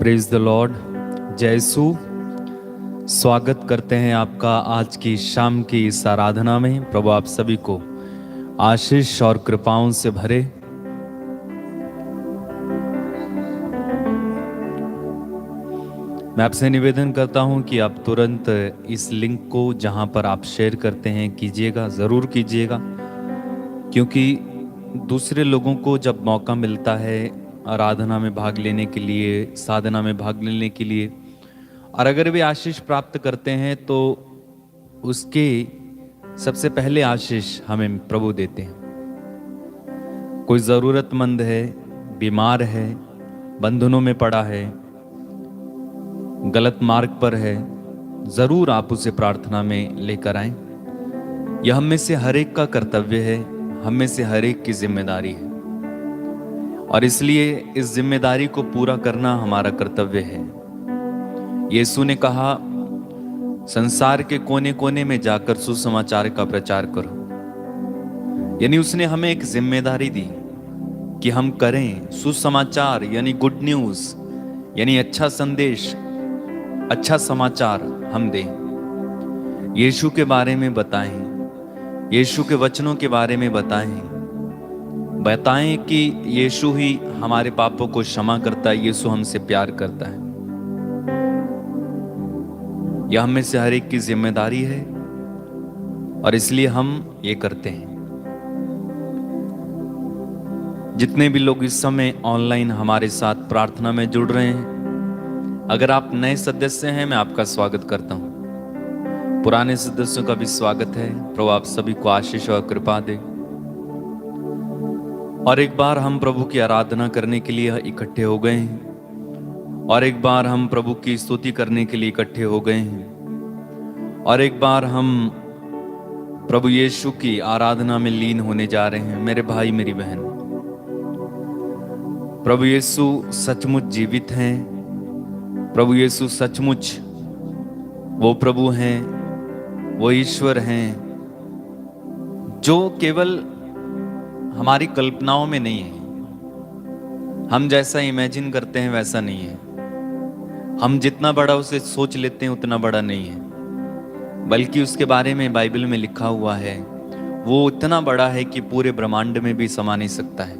Praise the Lord. जय यीशु। स्वागत करते हैं आपका आज की शाम की इस आराधना में। प्रभु आप सभी को आशीष और कृपाओं से भरे। मैं आपसे निवेदन करता हूं कि आप तुरंत इस लिंक को जहां पर आप शेयर करते हैं कीजिएगा, ज़रूर कीजिएगा, क्योंकि दूसरे लोगों को जब मौका मिलता है आराधना में भाग लेने के लिए, साधना में भाग लेने के लिए, और अगर वे आशीष प्राप्त करते हैं तो उसके सबसे पहले आशीष हमें प्रभु देते हैं। कोई ज़रूरतमंद है, बीमार है, बंधनों में पड़ा है, गलत मार्ग पर है, ज़रूर आप उसे प्रार्थना में लेकर आएं। यह हम में से हर एक का कर्तव्य है, हम में से हर एक की जिम्मेदारी है, और इसलिए इस जिम्मेदारी को पूरा करना हमारा कर्तव्य है। यीशु ने कहा, संसार के कोने कोने में जाकर सुसमाचार का प्रचार करो। यानी उसने हमें एक जिम्मेदारी दी कि हम करें सुसमाचार, यानी गुड न्यूज, यानी अच्छा संदेश, अच्छा समाचार हम दें। यीशु के बारे में बताएं, यीशु के वचनों के बारे में बताएं कि यीशु ही हमारे पापों को क्षमा करता है, यीशु हमसे प्यार करता है। यह हम में से हर एक की जिम्मेदारी है और इसलिए हम ये करते हैं। जितने भी लोग इस समय ऑनलाइन हमारे साथ प्रार्थना में जुड़ रहे हैं, अगर आप नए सदस्य हैं, मैं आपका स्वागत करता हूं। पुराने सदस्यों का भी स्वागत है। प्रभु आप सभी को आशीष और कृपा दे। और एक बार हम प्रभु की आराधना करने के लिए इकट्ठे हो गए हैं, और एक बार हम प्रभु की स्तुति करने के लिए इकट्ठे हो गए हैं, और एक बार हम प्रभु यीशु की आराधना में लीन होने जा रहे हैं। मेरे भाई मेरी बहन, प्रभु यीशु सचमुच जीवित हैं। प्रभु यीशु सचमुच वो प्रभु हैं, वो ईश्वर हैं जो केवल हमारी कल्पनाओं में नहीं है। हम जैसा इमेजिन करते हैं वैसा नहीं है। हम जितना बड़ा उसे सोच लेते हैं उतना बड़ा नहीं है, बल्कि उसके बारे में बाइबल में लिखा हुआ है, वो इतना बड़ा है कि पूरे ब्रह्मांड में भी समा नहीं सकता है।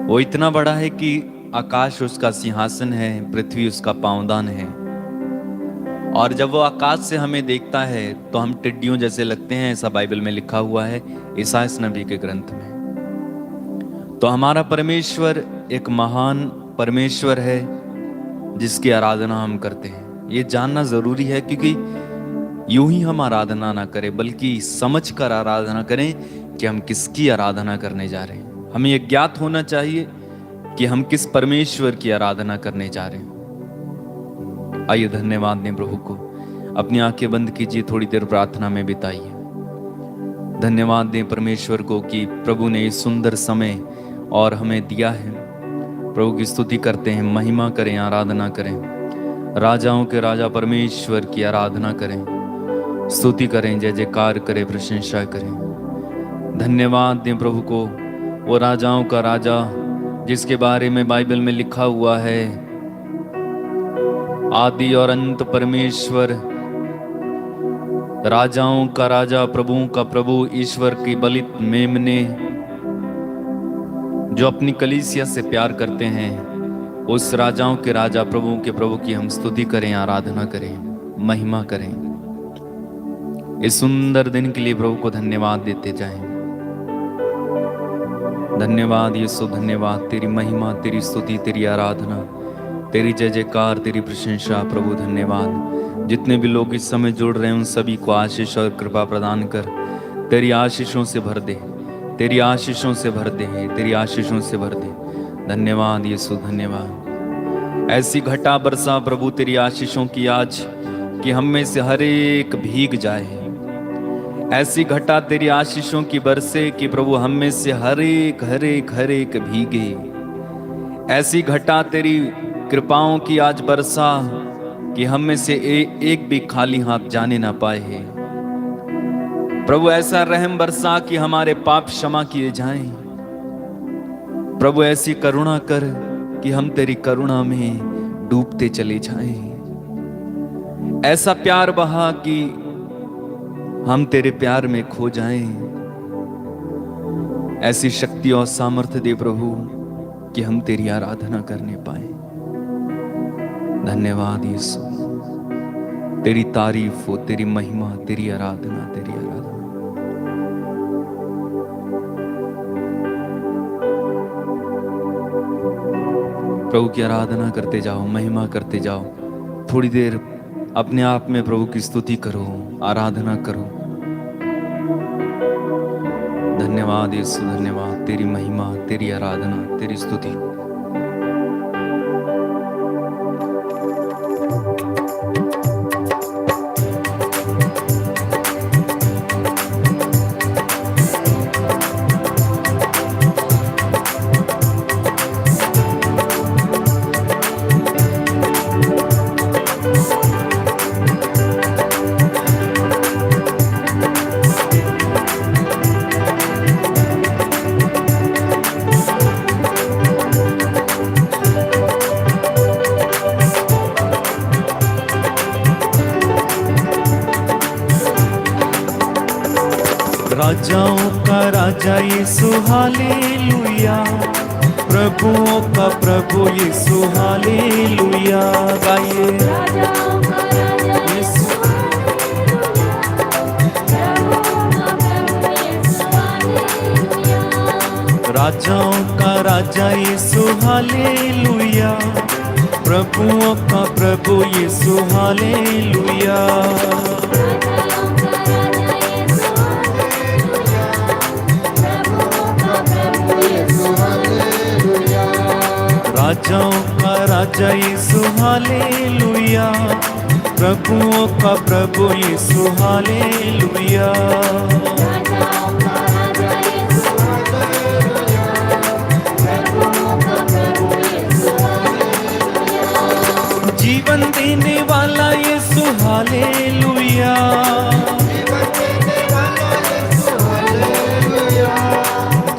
वो इतना बड़ा है कि आकाश उसका सिंहासन है, पृथ्वी उसका पांवदान है। और जब वो आकाश से हमें देखता है तो हम टिड्डियों जैसे लगते हैं, ऐसा बाइबल में लिखा हुआ है, ईसायाह नबी के ग्रंथ में। तो हमारा परमेश्वर एक महान परमेश्वर है जिसकी आराधना हम करते हैं। ये जानना जरूरी है, क्योंकि यूं ही हम आराधना ना करें, बल्कि समझ कर आराधना करें कि हम किसकी आराधना करने जा रहे हैं। हमें ये ज्ञात होना चाहिए कि हम किस परमेश्वर की आराधना करने जा रहे हैं। आइए धन्यवाद दें प्रभु को। अपनी आंखें बंद कीजिए, थोड़ी देर प्रार्थना में बिताइए। धन्यवाद दें परमेश्वर को कि प्रभु ने इस सुंदर समय और हमें दिया है। प्रभु की स्तुति करते हैं, महिमा करें, आराधना करें। राजाओं के राजा परमेश्वर की आराधना करें, स्तुति करें, जय जयकार करें, प्रशंसा करें। धन्यवाद दें प्रभु को, वो राजाओं का राजा जिसके बारे में बाइबल में लिखा हुआ है, आदि और अंत परमेश्वर, राजाओं का राजा, प्रभुओं का प्रभु, ईश्वर की बलित मेमने, जो अपनी कलीसिया से प्यार करते हैं। उस राजाओं के राजा, प्रभुओं के प्रभु की हम स्तुति करें, आराधना करें, महिमा करें। इस सुंदर दिन के लिए प्रभु को धन्यवाद देते जाएं। धन्यवाद यीशु, धन्यवाद। तेरी महिमा, तेरी स्तुति, तेरी आराधना, तेरी जय जयकार, तेरी प्रशंसा प्रभु। धन्यवाद। जितने भी लोग इस समय जुड़ रहे हैं उन सभी को आशीष और कृपा प्रदान कर, तेरी आशीषों से भर दे, तेरी आशीषों से भर दे, तेरी आशीषों से भर दे। धन्यवाद यीशु, धन्यवाद। ऐसी घटा बरसा प्रभु तेरी आशीषों की आज कि हम में से हर एक भीग जाए। ऐसी घटा तेरी आशीषों की बरसे कि प्रभु हम में से हर एक भीगे। ऐसी घटा तेरी कृपाओं की आज बरसा कि हम में से एक भी खाली हाथ जाने ना पाए। प्रभु ऐसा रहम बरसा कि हमारे पाप क्षमा किए जाएं। प्रभु ऐसी करुणा कर कि हम तेरी करुणा में डूबते चले जाएं। ऐसा प्यार बहा कि हम तेरे प्यार में खो जाएं। ऐसी शक्ति और सामर्थ्य दे प्रभु कि हम तेरी आराधना करने पाए। धन्यवाद यीशु, तेरी तारीफ हो, तेरी महिमा, तेरी आराधना, तेरी आराधना। प्रभु की आराधना करते जाओ, महिमा करते जाओ। थोड़ी देर अपने आप में प्रभु की स्तुति करो, आराधना करो। धन्यवाद यीशु, धन्यवाद, तेरी महिमा, तेरी आराधना, तेरी स्तुति। राजाओं का राजा यीशु हालेलुया, प्रभुओं का प्रभु यीशु हालेलुया। गाइए राजाओं का राजा यीशु हालेलुया, प्रभुओं का प्रभु यीशु हालेलुया। राजाओं का राजा यीशु हालेलुया, प्रभुओं का प्रभु यीशु हालेलुया। जीवन देने वाला यीशु हालेलुया,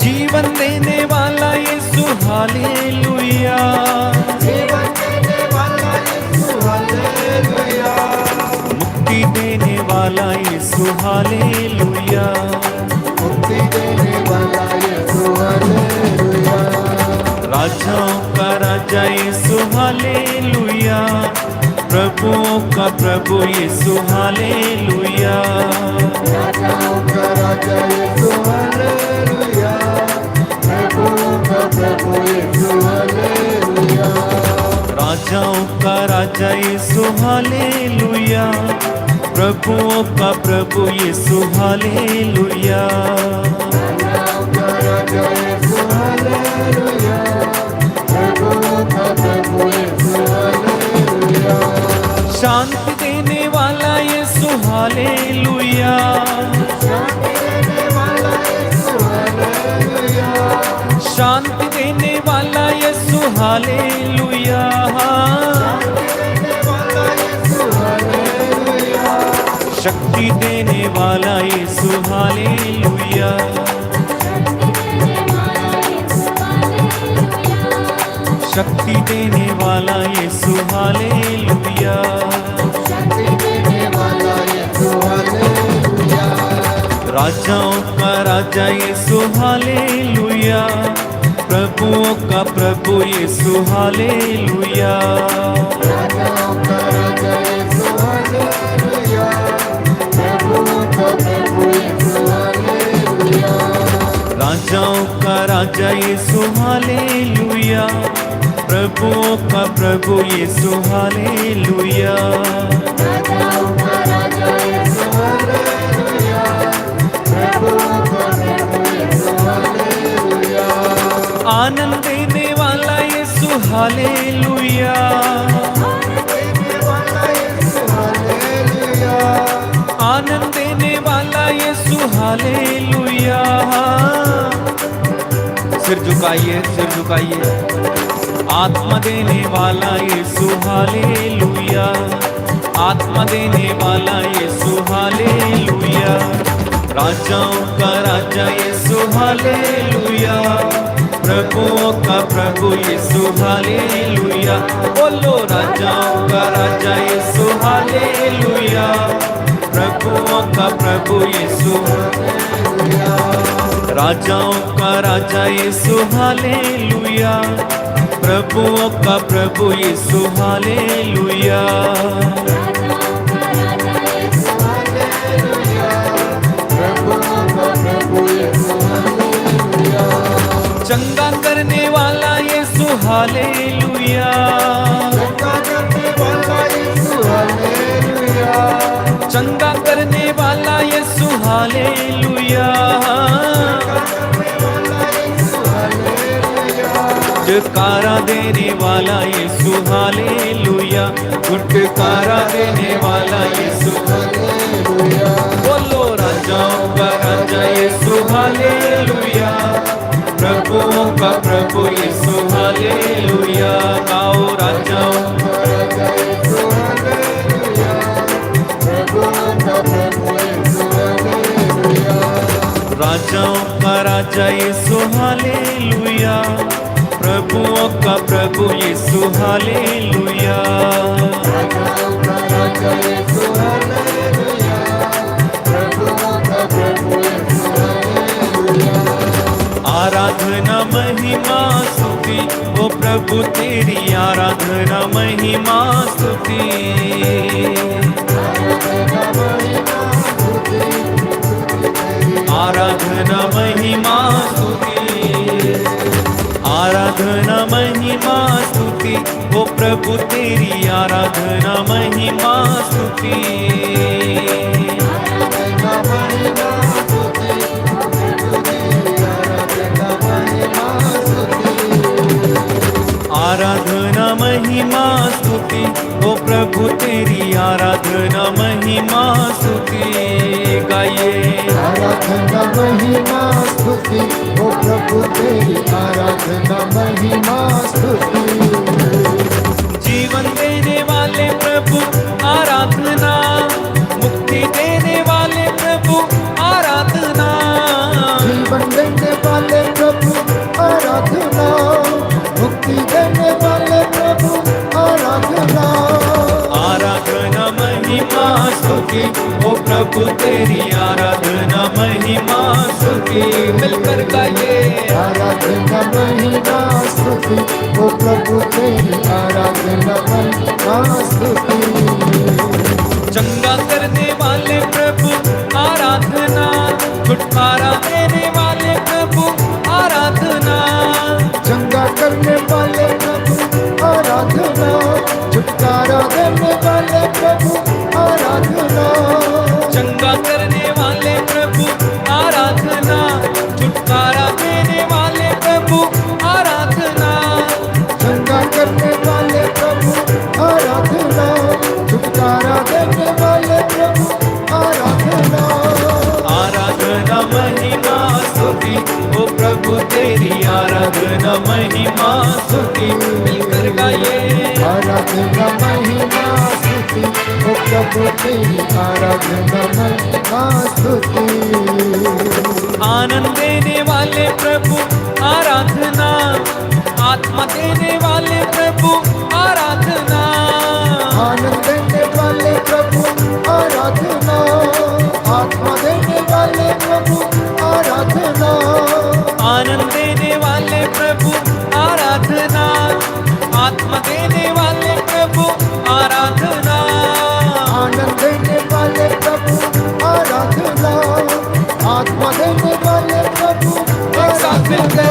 जीवन देने वाला यीशु हालेलुया, मुक्ति देने वाला यीशु हालेलुया, मुक्ति देने वाला यीशु हालेलुया। राजाओं का राजा यीशु हालेलुया, प्रभुओं का प्रभु यीशु हालेलुया। राजाओं का राजा यीशु हालेलुया, प्रभुओं का प्रभु यीशु हालेलुया। राजाओं का राजा यीशु हालेलुया, प्रभुओं का प्रभु यीशु हालेलुया। राजाओं का राजा यीशु हालेलुया, प्रभुओं का प्रभु यीशु हालेलुया। शांति देने वाला यीशु हालेलुया, शांति देने वाला यीशु हालेलुया, शक्ति देने वाला यीशु हालेलुया, शक्ति देने वाला यीशु हालेलुया। राजाओं का राजा यीशु हालेलुया, प्रभुओं का प्रभु यीशु हालेलुया। राजाओं का राजा यीशु हालेलुया, प्रभुओं का प्रभु यीशु हालेलुया। राजाओं का राजा यीशु हालेलुया, प्रभुओं का प्रभु यीशु हालेलुया। राजाओं का राजा यीशु हालेलुया, प्रभुओं का प्रभु यीशु हालेलुया। आनंद देने वाला यीशु हालेलुया, आनंद देने वाला यीशु हालेलुया। सिर झुकाइए, सिर झुकाइए। आत्मा देने वाला यीशु हालेलुया, आत्मा देने वाला यीशु हालेलुया। राजाओं का राजा यीशु हालेलुया, प्रभुओं का प्रभु यीशु हालेलुया। बोलो राजाओं का राजा यीशु हालेलुया। प्रभुओं का प्रभु यीशु हालेलुया। राजाओं का राजा यीशु हालेलुया। प्रभुओं का प्रभु यीशु हालेलुया। चंगा करने वाला यीशु हालेलुया। चंगा करने वाला यीशु हालेलुया। छुटकारा देने वाला यीशु हालेलुया। छुटकारा देने वाला यीशु हालेलुया। बोलो राजाओं का राजा यीशु हालेलुया। प्रभुओं का प्रभु यीशु हालेलुया। गाओ राजाओं का राजा यीशु हालेलुया। प्रभुओं का प्रभु यीशु हालेलुया। राजाओं का राजा यीशु हालेलुया। प्रभुओं का प्रभु यीशु हालेलुया। राजाओं का राजा यीशु हालेलुया। प्रभुओं का प्रभु यीशु हालेलुया। आराधना महिमा स्तुति ओ प्रभु तेरी आराधना महिमा स्तुति। आराधना महिमा स्तुति। आराधना महिमा स्तुति ओ प्रभु तेरी आराधना महिमा स्तुति। आराधना महिमा स्तुति ओ प्रभु तेरी आराधना महिमा स्तुति। गाइए आराधना महिमा स्तुति ओ प्रभु तेरी आराधना महिमा स्तुति। जीवन देने वाले प्रभु आराधना। मुक्ति देने वाले प्रभु आराधना। जीवन देने वाले प्रभु आराधना। मुक्ति देने वाले प्रभु आराधना। आराधना महिमा स्तुति ओ प्रभु तेरी आराधना महिमा स्तुति। मिलकर गाइए आराधना महिमा स्तुति ओ प्रभु तेरी आराधना महिमा स्तुति। चंगा करने वाले प्रभु आराधना। छुटकारा देने वाले प्रभु आराधना। चंगा करने वाले प्रभु आराधना। छुटकारा देने वाले प्रभु आराधना। चंगा करने वाले प्रभु आराधना। छुटकारा देने वाले प्रभु आराधना। चंगा करने वाले प्रभु आराधना। छुटकारा देने वाले प्रभु आराधना। आराधना महिमा स्तुति ओ प्रभु तेरी आराधना महिमा स्तुति। मिलकर गाइए आराधना महिमा स्तुति ओ प्रभु तेरी आराधना महिमा स्तुति। आनंद देने वाले प्रभु आराधना। आत्मा देने वाले प्रभु आराधना। आनंद देने वाले प्रभु आराधना। आत्मा देने वाले प्रभु आराधना। आनंद देने वाले प्रभु आराधना। आत्मा देने वाले प्रभु आराधना। आनंद देने वाले प्रभु आराधना। आत्मा देने वाले प्रभु आराधना।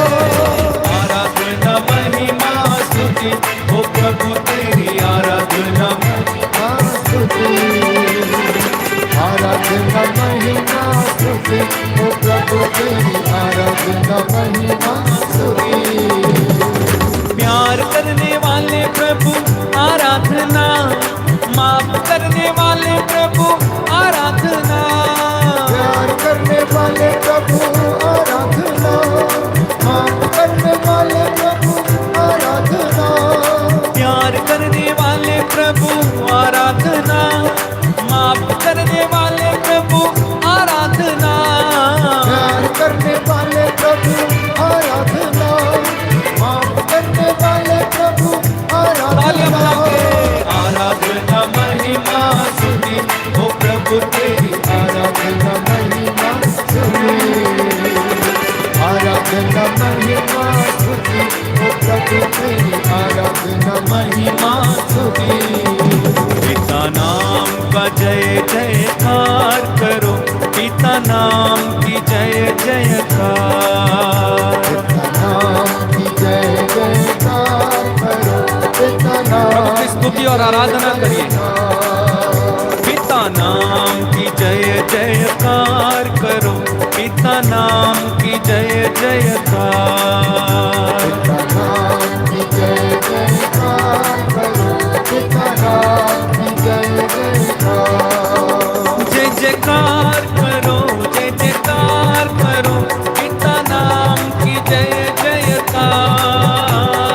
आराधना महिमा स्तुति ओ प्रभु तेरी आराधना महिमा स्तुति। आराधना महिमा स्तुति ओ प्रभु तेरी आराधना महिमा स्तुति। प्यार करने वाले प्रभु आराधना। माफ करने वाले प्रभु आराधना। प्यार करने वाले प्रभु आराधना। माफ करने वाले प्रभु आराधना। प्यार करने वाले प्रभु आराधना। माफ करने वाले प्रभु आराधना। प्यार करने वाले प्रभु आराधना। का जय जयकार करो, पिता नाम की जय जयकार। पिता नाम की जय जयकार करो, पिता नाम प्रभु की स्तुति और आराधना करिए। पिता नाम की जय जयकार करो, पिता नाम की जय जयकार। पिता नाम की जय जयकार करो, पिता नाम की जय जयकार। जय जयकार करो, जय जयकार करो, पिता नाम की जय जयकार।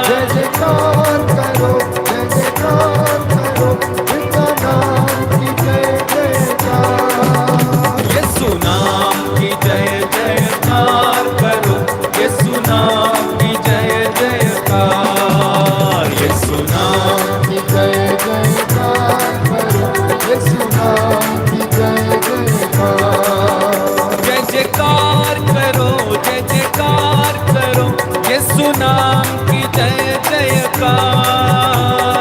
जय जयकार करो, जय जयकार करो, पिता नाम की जय जयकार। यीशु नाम की जय जयकार करो, यीशु नाम की जय जयकार। यीशु नाम की जय जयकार करो, यीशु नाम की जय जयकार। जय जयकार करो, जय जयकार करो, यीशु नाम की जय जयकार।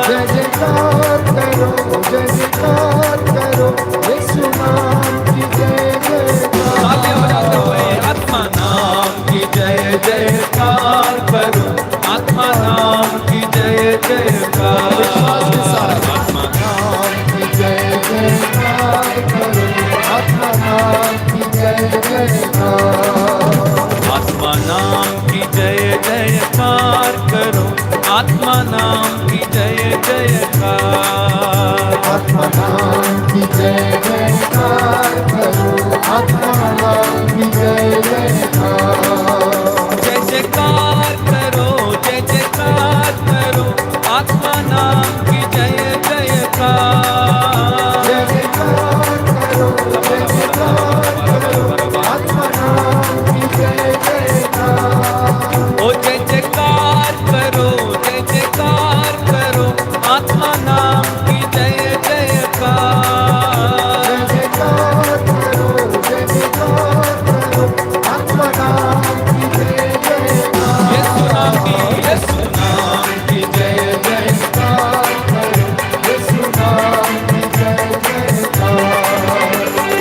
जय जयकार करो, जय जयकार करो, यीशु नाम की जय तालियां बजाते हुए जयकार। आत्मा नाम की जय जयकार करो, आत्मा नाम की जय जयकार। आत्मा नाम की जय जयकार करो, आत्मा नाम की जय जयकार। आत्मा नाम की जय जयकार करो, आत्मा नाम की जय जयकार। आत्मा नाम की जय जयकार करो, आत्मा नाम की जय जयकार। जय जयकार करो, जय जयकार करो, आत्मा नाम की जय जयकार। जय जयकार करो, जय जयकार करो, आत्मा नाम की जय जयकार। ओ जय जयकार करो, जय जयकार करो, आत्मा नाम की जय जयकार। जय जयकार करो, जय जयकार करो, आत्मा नाम की जय जयकार। यीशु नाम की जय जयकार करो, यीशु नाम की जय जयकार।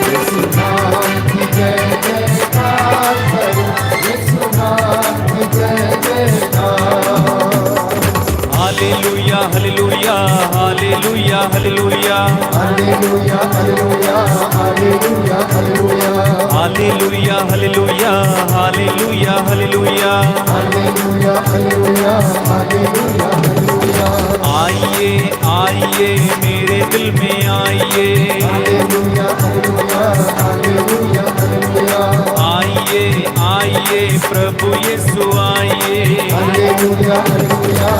यीशु नाम की जय जयकार करो, यीशु नाम की जय जयकार। Hallelujah hallelujah hallelujah hallelujah hallelujah hallelujah hallelujah hallelujah hallelujah hallelujah hallelujah hallelujah. Hallelujah hallelujah hallelujah hallelujah. आइए आइए मेरे दिल में आइए, हालेलुया हालेलुया हालेलुया हालेलुया। आइए आइए प्रभु यीशु आइए। हालेलुया हालेलुया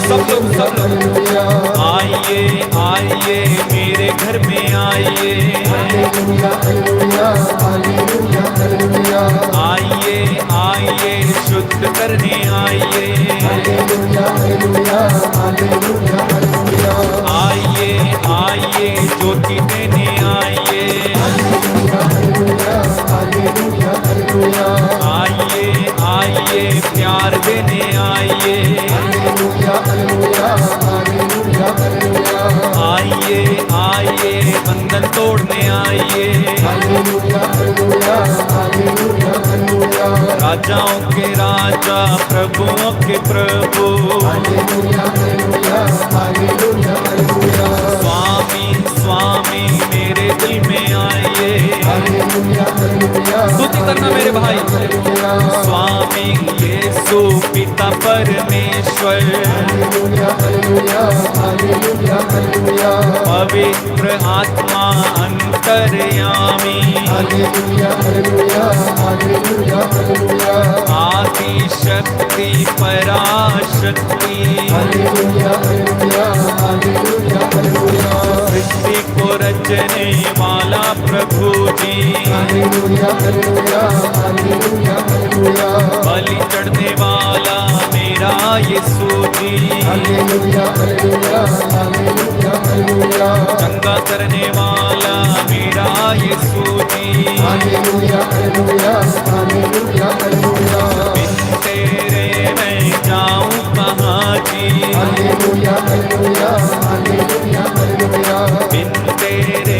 सब लोग हालेलुया। आइए आइए मेरे घर में आइए, हालेलुया हालेलुया हालेलुया हालेलुया। आइए आइए शुद्ध करने आइए, हालेलुया हालेलुया हालेलुया हालेलुया। आइए आइए ज्योति देने आइए, हालेलुया हालेलुया हालेलुया हालेलुया। आइए आइए प्यार देने आइए, हालेलुया हालेलुया हालेलुया हालेलुया। आइए आइए बंधन तोड़ने आइए, हालेलुया हालेलुया हालेलुया हालेलुया। राजाओं के राजा प्रभुओं के प्रभु, hallelujah hallelujah hallelujah hallelujah. Swami Swami मेरे दिल में आइए। हालेलुया हालेलुया स्तुति करना मेरे भाई। हालेलुया। स्वामी यीशु पिता परमेश्वर, हालेलुया हालेलुया हालेलुया हालेलुया। पवित्र आत्मा अंतर्यामी, हालेलुया हालेलुया हालेलुया हालेलुया। आदि शक्ति पराशक्ति, हालेलुया हालेलुया हालेलुया हालेलुया। सृष्टि को रचने वाला प्रभु जी, हालेलुया हालेलुया हालेलुया हालेलुया। बलि चढ़ने वाला मेरा यीशु जी, हालेलुया हालेलुया हालेलुया हालेलुया। चंगा करने वाला मेरा यीशु जी, हालेलुया हालेलुया हालेलुया हालेलुया। बिन तेरे मैं जाऊं कहाँ जी, हालेलुया हालेलुया हालेलुया हालेलुया। बिन तेरे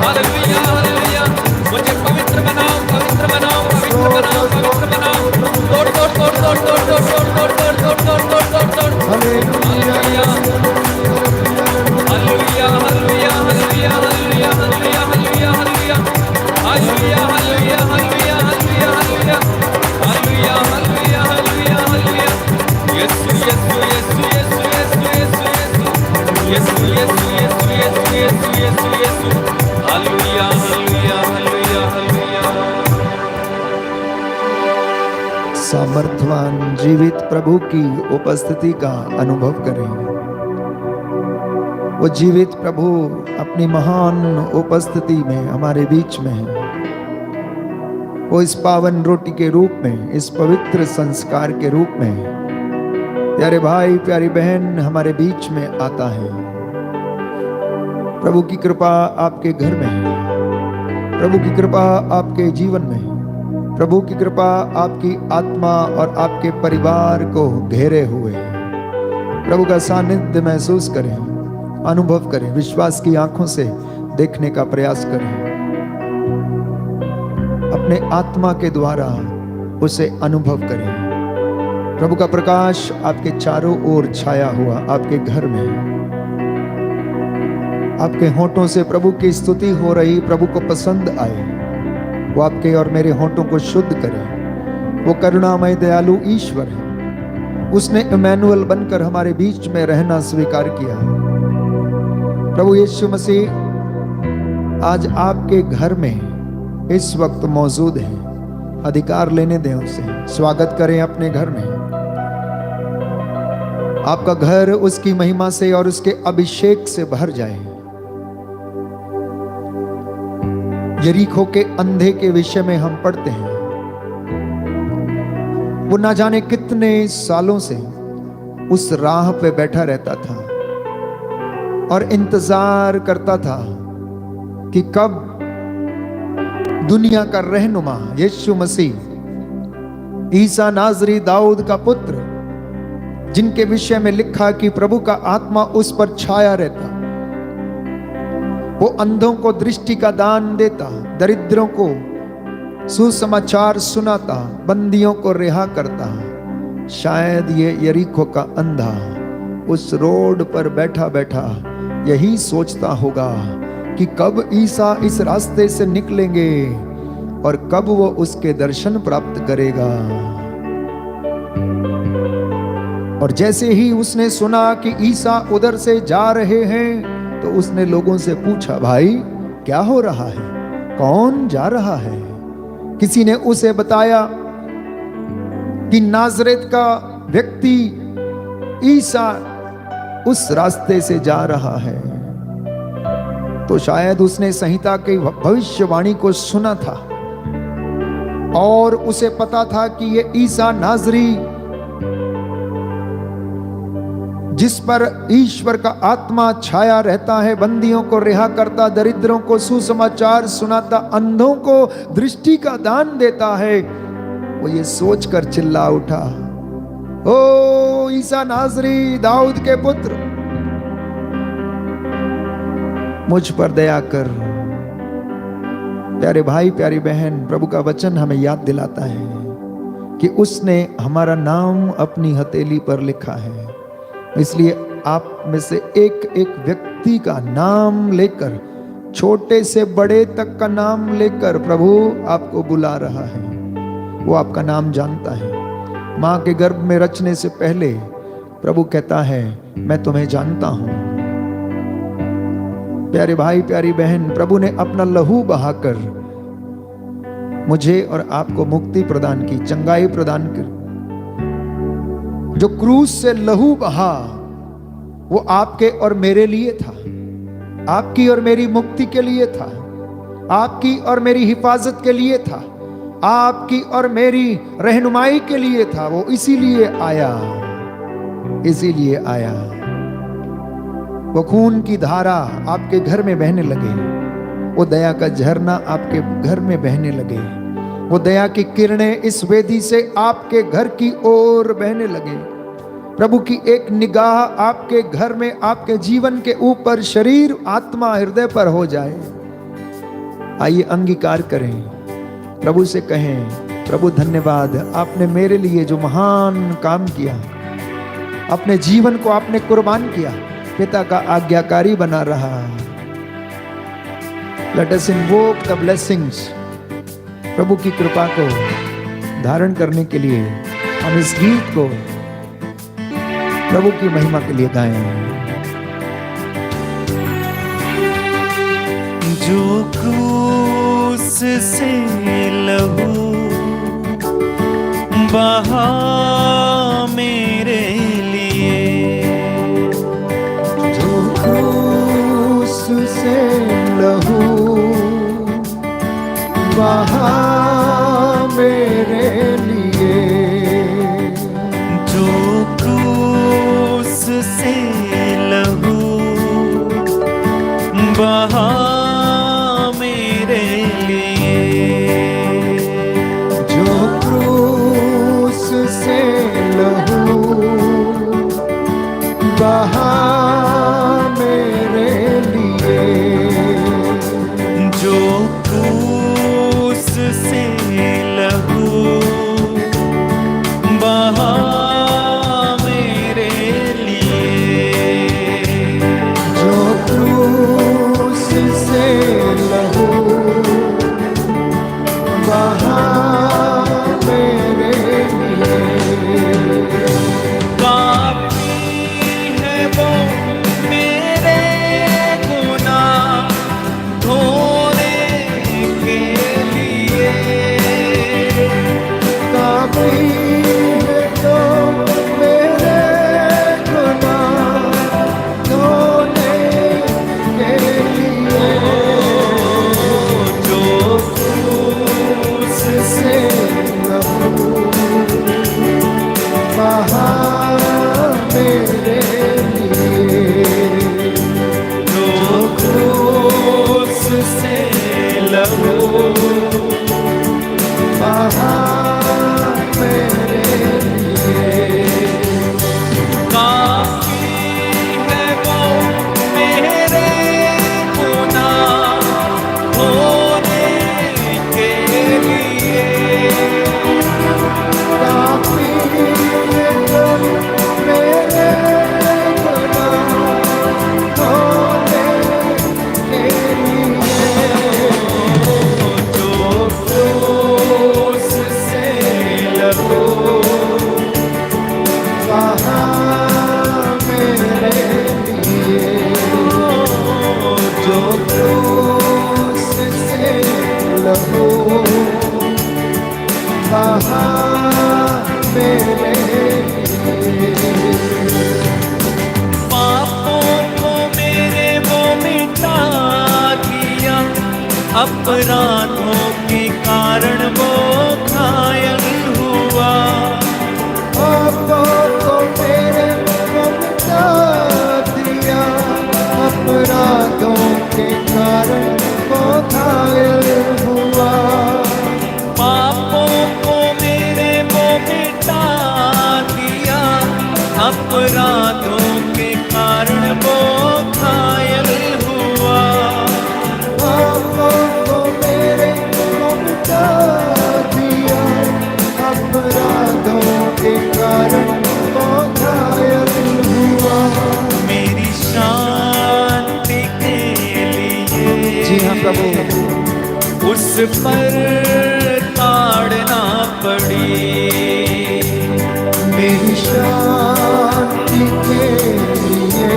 हालेलुया हालेलुया। मुझे पवित्र बनाओ पवित्र बनाओ पवित्र बनाओ पवित्र बनाओ। तोड़ तोड़ तोड़ तोड़ तोड़ तोड़ तोड़ तोड़ तोड़ तोड़ तोड़ तोड़ तोड़ तोड़। Hallelujah hallelujah hallelujah hallelujah hallelujah hallelujah hallelujah hallelujah hallelujah hallelujah hallelujah hallelujah hallelujah hallelujah hallelujah hallelujah. Yeshu Yeshu Yeshu Yeshu Yeshu Yeshu Yeshu Yeshu Yeshu Yeshu Yeshu Yeshu Yeshu. Hallelujah hallelujah hallelujah hallelujah. सामर्थ्यवान जीवित प्रभु की उपस्थिति का अनुभव करें। वो जीवित प्रभु अपनी महान उपस्थिति में हमारे बीच में है। वो इस पावन रोटी के रूप में, इस पवित्र संस्कार के रूप में प्यारे भाई प्यारी बहन हमारे बीच में आता है। प्रभु की कृपा आपके घर में है, प्रभु की कृपा आपके जीवन में है, प्रभु की कृपा आपकी आत्मा और आपके परिवार को घेरे हुए है। प्रभु का सानिध्य महसूस करें, अनुभव करें, विश्वास की आंखों से देखने का प्रयास करें, अपने आत्मा के द्वारा उसे अनुभव करें। प्रभु का प्रकाश आपके चारों ओर छाया हुआ आपके घर में, आपके होठों से प्रभु की स्तुति हो रही, प्रभु को पसंद आए, वो आपके और मेरे होठों को शुद्ध करे। वो करुणामय दयालु ईश्वर है, उसने इमैनुअल बनकर हमारे बीच में रहना स्वीकार किया। प्रभु यीशु मसीह आज आपके घर में इस वक्त मौजूद है। अधिकार लेने दें उसे, स्वागत करें अपने घर में। आपका घर उसकी महिमा से और उसके अभिषेक से भर जाए। यरीको के अंधे के विषय में हम पढ़ते हैं, वो ना जाने कितने सालों से उस राह पे बैठा रहता था और इंतजार करता था कि कब दुनिया का रहनुमा यीशु मसीह, ईसा नाजरी, दाऊद का पुत्र, जिनके विषय में लिखा कि प्रभु का आत्मा उस पर छाया रहता, वो अंधों को दृष्टि का दान देता, दरिद्रों को सुसमाचार सुनाता, बंदियों को रिहा करता। शायद ये यरीको का अंधा उस रोड पर बैठा बैठा यही सोचता होगा कि कब ईसा इस रास्ते से निकलेंगे और कब वो उसके दर्शन प्राप्त करेगा। और जैसे ही उसने सुना कि ईसा उधर से जा रहे हैं तो उसने लोगों से पूछा, भाई क्या हो रहा है, कौन जा रहा है? किसी ने उसे बताया कि नाजरेत का व्यक्ति ईसा उस रास्ते से जा रहा है। तो शायद उसने संहिता की भविष्यवाणी को सुना था और उसे पता था कि ये ईसा नाजरी, जिस पर ईश्वर का आत्मा छाया रहता है, बंदियों को रिहा करता, दरिद्रों को सुसमाचार सुनाता, अंधों को दृष्टि का दान देता है, वो ये सोचकर चिल्ला उठा, ओ ईसा नाजरी, दाऊद के पुत्र, मुझ पर दया कर। प्यारे भाई प्यारी बहन, प्रभु का वचन हमें याद दिलाता है कि उसने हमारा नाम अपनी हथेली पर लिखा है। इसलिए आप में से एक एक व्यक्ति का नाम लेकर, छोटे से बड़े तक का नाम लेकर प्रभु आपको बुला रहा है। वो आपका नाम जानता है। मां के गर्भ में रचने से पहले प्रभु कहता है, मैं तुम्हें जानता हूं। प्यारे भाई प्यारी बहन, प्रभु ने अपना लहू बहाकर मुझे और आपको मुक्ति प्रदान की, चंगाई प्रदान की। जो क्रूस से लहू बहा वो आपके और मेरे लिए था, आपकी और मेरी मुक्ति के लिए था, आपकी और मेरी हिफाजत के लिए था, आपकी और मेरी रहनुमाई के लिए था। वो इसीलिए आया, इसीलिए आया। वो खून की धारा आपके घर में बहने लगे, वो दया का झरना आपके घर में बहने लगे, वो दया की किरणें इस वेदी से आपके घर की ओर बहने लगे। प्रभु की एक निगाह आपके घर में, आपके जीवन के ऊपर, शरीर, आत्मा, हृदय पर हो जाए। आइए अंगीकार करें, प्रभु से कहें, प्रभु धन्यवाद, आपने मेरे लिए जो महान काम किया, अपने जीवन को आपने कुर्बान किया, पिता का आज्ञाकारी बना रहा। Let us invoke the blessings. प्रभु की कृपा को धारण करने के लिए हम इस गीत को प्रभु की महिमा के लिए गाएं। जो क्रूस से लहू बहा मेरे लिए, जो क्रूस से लहू बहा मेरे लिए, जो क्रूस से लहू बहा मेरे लिए, जो क्रूस से लहू बहा मेरे लिए, जो क्रूस से लहू बहा मेरे लिए, जो क्रूस से लहू बहा मेरे लिए, काफी है वो मेरे गुनाह धोने के लिए, काफी है तो मेरे गुनाह धोने के लिए, जो क्रूस से लहू बहा मेरे लिए, जो क्रूस से लहू बहा मेरे लिए, काफी है वो मेरे गुनाह धोने के लिए, काफी है तो मेरे गुनाह धोने के लिए, जो क्रूस से लहू बहा मेरे लिए, जो क्रूस से लहू बहा मेरे लिए, पापों को मेरे वो मिटा दिया, अपराधों के कारण वो घायल हुआ, पापों को मेरे को मिटा दिया, अपराधों के कारण वो घायल हुआ, पापों को मेरे वो मिटा दिया, अपराधों के कारण वो घायल हुआ, पापों को मेरे को मिटा दिया, अपराधों के कारण वो घायल हुआ। मेरी शांति के लिए जी हाँ प्रभु, उस पर ताड़ना पड़ी, मेरी शांति के लिए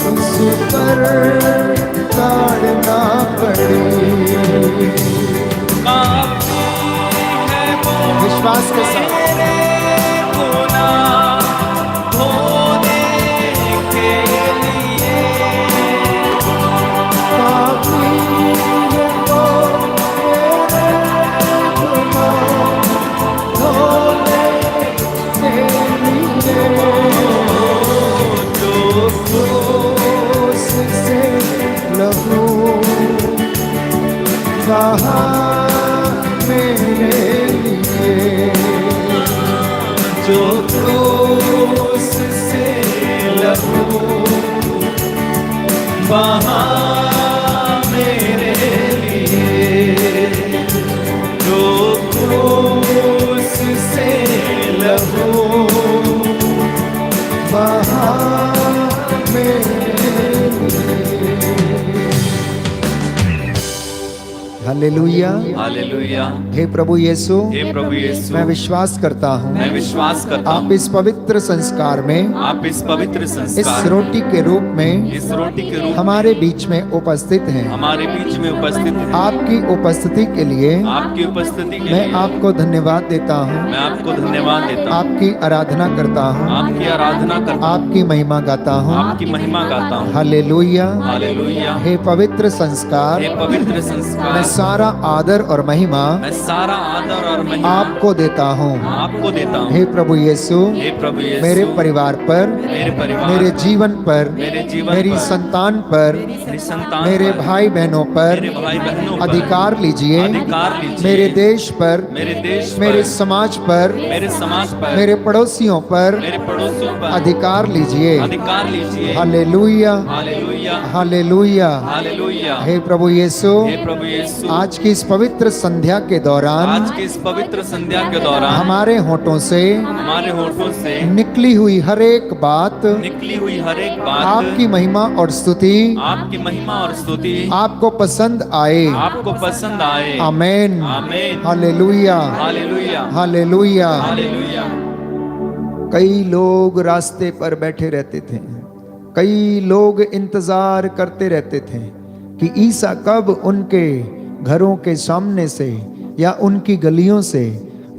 उस पर ताड़ना पड़ी। काफी है वो विश्वास के साथ मेरे गुनाह धोने के लिए, काफी है वो मेरे गुनाह धोने के लिए, जो क्रूस से लहू बहा मेरे लिए, जो लहू बहा मेरे लिए, जो क्रूस से लहू बहा मेरे हालेलुया। हालेलुया। हे प्रभु यीशु, हे प्रभु यीशु, मैं विश्वास करता हूँ मैं विश्वास करता आप हूँ इस पवित्र संस्कार में, आप इस पवित्र इस संस्कार, रोटी के रूप में इस रोटी के रूप हमारे बीच में उपस्थित हैं। हमारे बीच में उपस्थित हैं। आपकी उपस्थिति के लिए आपकी उपस्थिति के मैं लिए आपको धन्यवाद देता हूँ, मैं आपको धन्यवाद देता हूँ, आपकी आराधना करता हूँ, आपकी आराधना करता हूँ, आपकी महिमा गाता हूँ। आपकी महिमा गाता हूँ। हालेलुया। हालेलुया। हे पवित्र संस्कार, हे पवित्र मैं संस्कार, सारा आदर और महिमा मैं सारा आदर और महिमा आपको देता हूँ। आपको देता हूँ। हे प्रभु यीशु, हे प्रभु यीशु, मेरे परिवार पर, मेरे परिवार, मेरे जीवन पर, मेरे जीवन मेरी पर, संतान पर, मेरी संतान मेरे पर, भाई बहनों पर मेरे भाई बहनों पर अधिकार लीजिए। अधिकार लीजिए। मेरे देश पर, मेरे देश पर, मेरे समाज पर, मेरे समाज पर, मेरे पड़ोसियों पर मेरे पड़ोसियों पर अधिकार लीजिए। अधिकार लीजिए। हालेलुया। हालेलुया। हालेलुया। हालेलुया। हे प्रभु यीशु, हे प्रभु यीशु, आज की इस पवित्र संध्या के दौरान आज की इस पवित्र संध्या के दौरान हमारे होठों से हमारे होठों से निकली हुई हर एक बात निकली हुई हर एक बात आपकी महिमा और स्तुति आपकी महिमा और स्तुति आपको पसंद आए। आपको पसंद आए। आमेन। आमेन। हालेलुया। हालेलुया। हालेलुया। हालेलुया। कई लोग रास्ते पर बैठे रहते थे, कई लोग इंतजार करते रहते थे कि ईसा कब उनके घरों के सामने से या उनकी गलियों से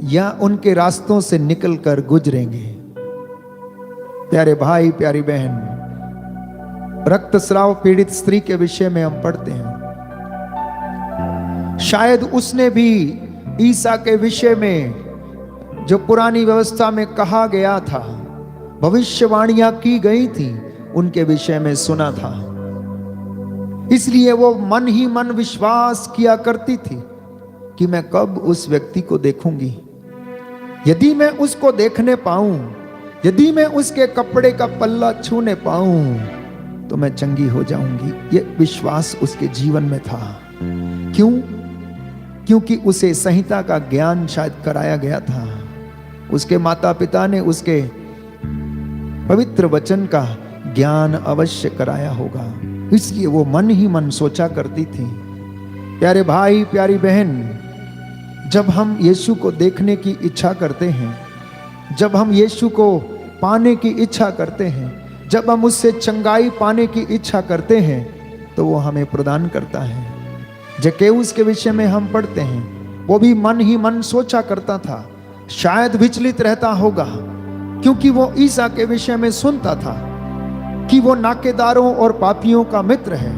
या उनके रास्तों से निकलकर गुजरेंगे। प्यारे भाई, प्यारी बहन, रक्तस्राव पीड़ित स्त्री के विषय में हम पढ़ते हैं, शायद उसने भी ईसा के विषय में जो पुरानी व्यवस्था में कहा गया था, भविष्यवाणियां की गई थी, उनके विषय में सुना था। इसलिए वो मन ही मन विश्वास किया करती थी कि मैं कब उस व्यक्ति को देखूंगी, यदि मैं उसको देखने पाऊं, यदि मैं उसके कपड़े का पल्ला छूने पाऊं तो मैं चंगी हो जाऊंगी। ये विश्वास उसके जीवन में था। क्यों? क्योंकि उसे संहिता का ज्ञान शायद कराया गया था। उसके माता पिता ने उसके पवित्र वचन का ज्ञान अवश्य कराया होगा, इसलिए वो मन ही मन सोचा करती थी। प्यारे भाई, प्यारी बहन, जब हम यीशु को देखने की इच्छा करते हैं, जब हम यीशु को पाने की इच्छा करते हैं, जब हम उससे चंगाई पाने की इच्छा करते हैं, तो वो हमें प्रदान करता है। जक्कैउस के विषय में हम पढ़ते हैं, वो भी मन ही मन सोचा करता था, शायद विचलित रहता होगा, क्योंकि वो ईसा के विषय में सुनता था कि वो नाकेदारों और पापियों का मित्र है।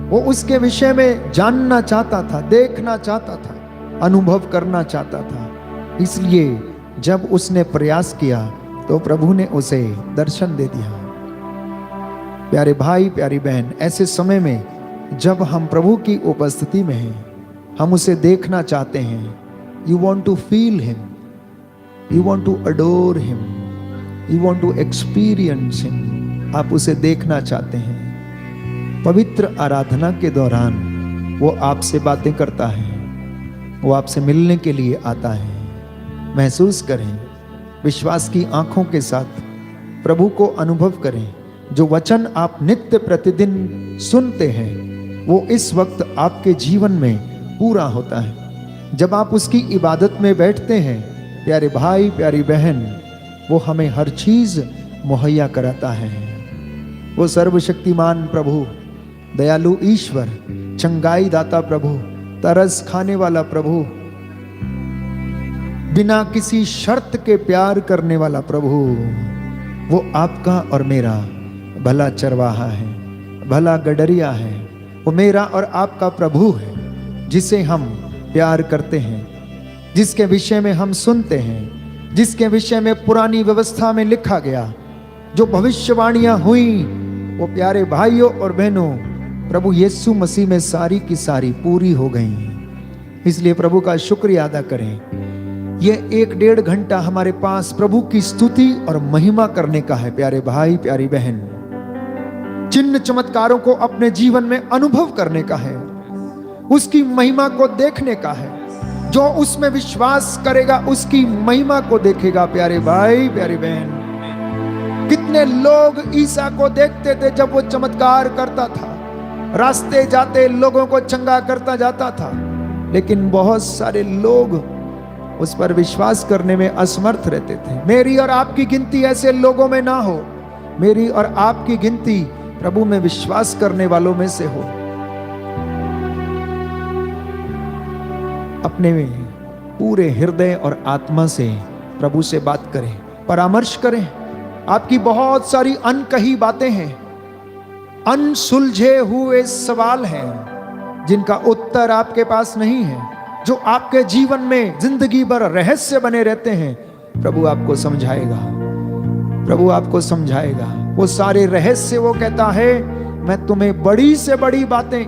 वो उसके विषय में जानना चाहता था, देखना चाहता था, अनुभव करना चाहता था। इसलिए जब उसने प्रयास किया तो प्रभु ने उसे दर्शन दे दिया। प्यारे भाई, प्यारी बहन, ऐसे समय में जब हम प्रभु की उपस्थिति में हैं, हम उसे देखना चाहते हैं। You want to feel him, you want to adore him, you want to experience him. आप उसे देखना चाहते हैं। पवित्र आराधना के दौरान वो आपसे बातें करता है, वो आपसे मिलने के लिए आता है। महसूस करें, विश्वास की आंखों के साथ प्रभु को अनुभव करें। जो वचन आप नित्य प्रतिदिन सुनते हैं, वो इस वक्त आपके जीवन में पूरा होता है। जब आप उसकी इबादत में बैठते हैं, प्यारे भाई, प्यारी बहन, वो हमें हर चीज मुहैया कराता है। वो सर्वशक्तिमान प्रभु, दयालु ईश्वर, चंगाई दाता प्रभु, तरस खाने वाला प्रभु, बिना किसी शर्त के प्यार करने वाला प्रभु, वो आपका और मेरा भला चरवाहा है, भला गडरिया है। वो मेरा और आपका प्रभु है, जिसे हम प्यार करते हैं, जिसके विषय में हम सुनते हैं, जिसके विषय में पुरानी व्यवस्था में लिखा गया, जो भविष्यवाणियां हुई, वो प्यारे भाइयों और बहनों प्रभु यीशु मसीह में सारी की सारी पूरी हो गई। इसलिए प्रभु का शुक्रिया अदा करें। ये 1-1.5 घंटा हमारे पास प्रभु की स्तुति और महिमा करने का है। प्यारे भाई, प्यारी बहन, चिन्ह चमत्कारों को अपने जीवन में अनुभव करने का है, उसकी महिमा को देखने का है। जो उसमें विश्वास करेगा उसकी महिमा को देखेगा। प्यारे भाई, प्यारी बहन, कितने लोग ईसा को देखते थे जब वो चमत्कार करता था, रास्ते जाते लोगों को चंगा करता जाता था, लेकिन बहुत सारे लोग उस पर विश्वास करने में असमर्थ रहते थे। मेरी और आपकी गिनती ऐसे लोगों में ना हो, मेरी और आपकी गिनती प्रभु में विश्वास करने वालों में से हो। अपने पूरे हृदय और आत्मा से प्रभु से बात करें, परामर्श करें। आपकी बहुत सारी अनकही बातें हैं, अनसुलझे हुए सवाल हैं जिनका उत्तर आपके पास नहीं है, जो आपके जीवन में जिंदगी भर रहस्य बने रहते हैं। प्रभु आपको समझाएगा, प्रभु आपको समझाएगा वो सारे रहस्य। वो कहता है, मैं तुम्हें बड़ी से बड़ी बातें,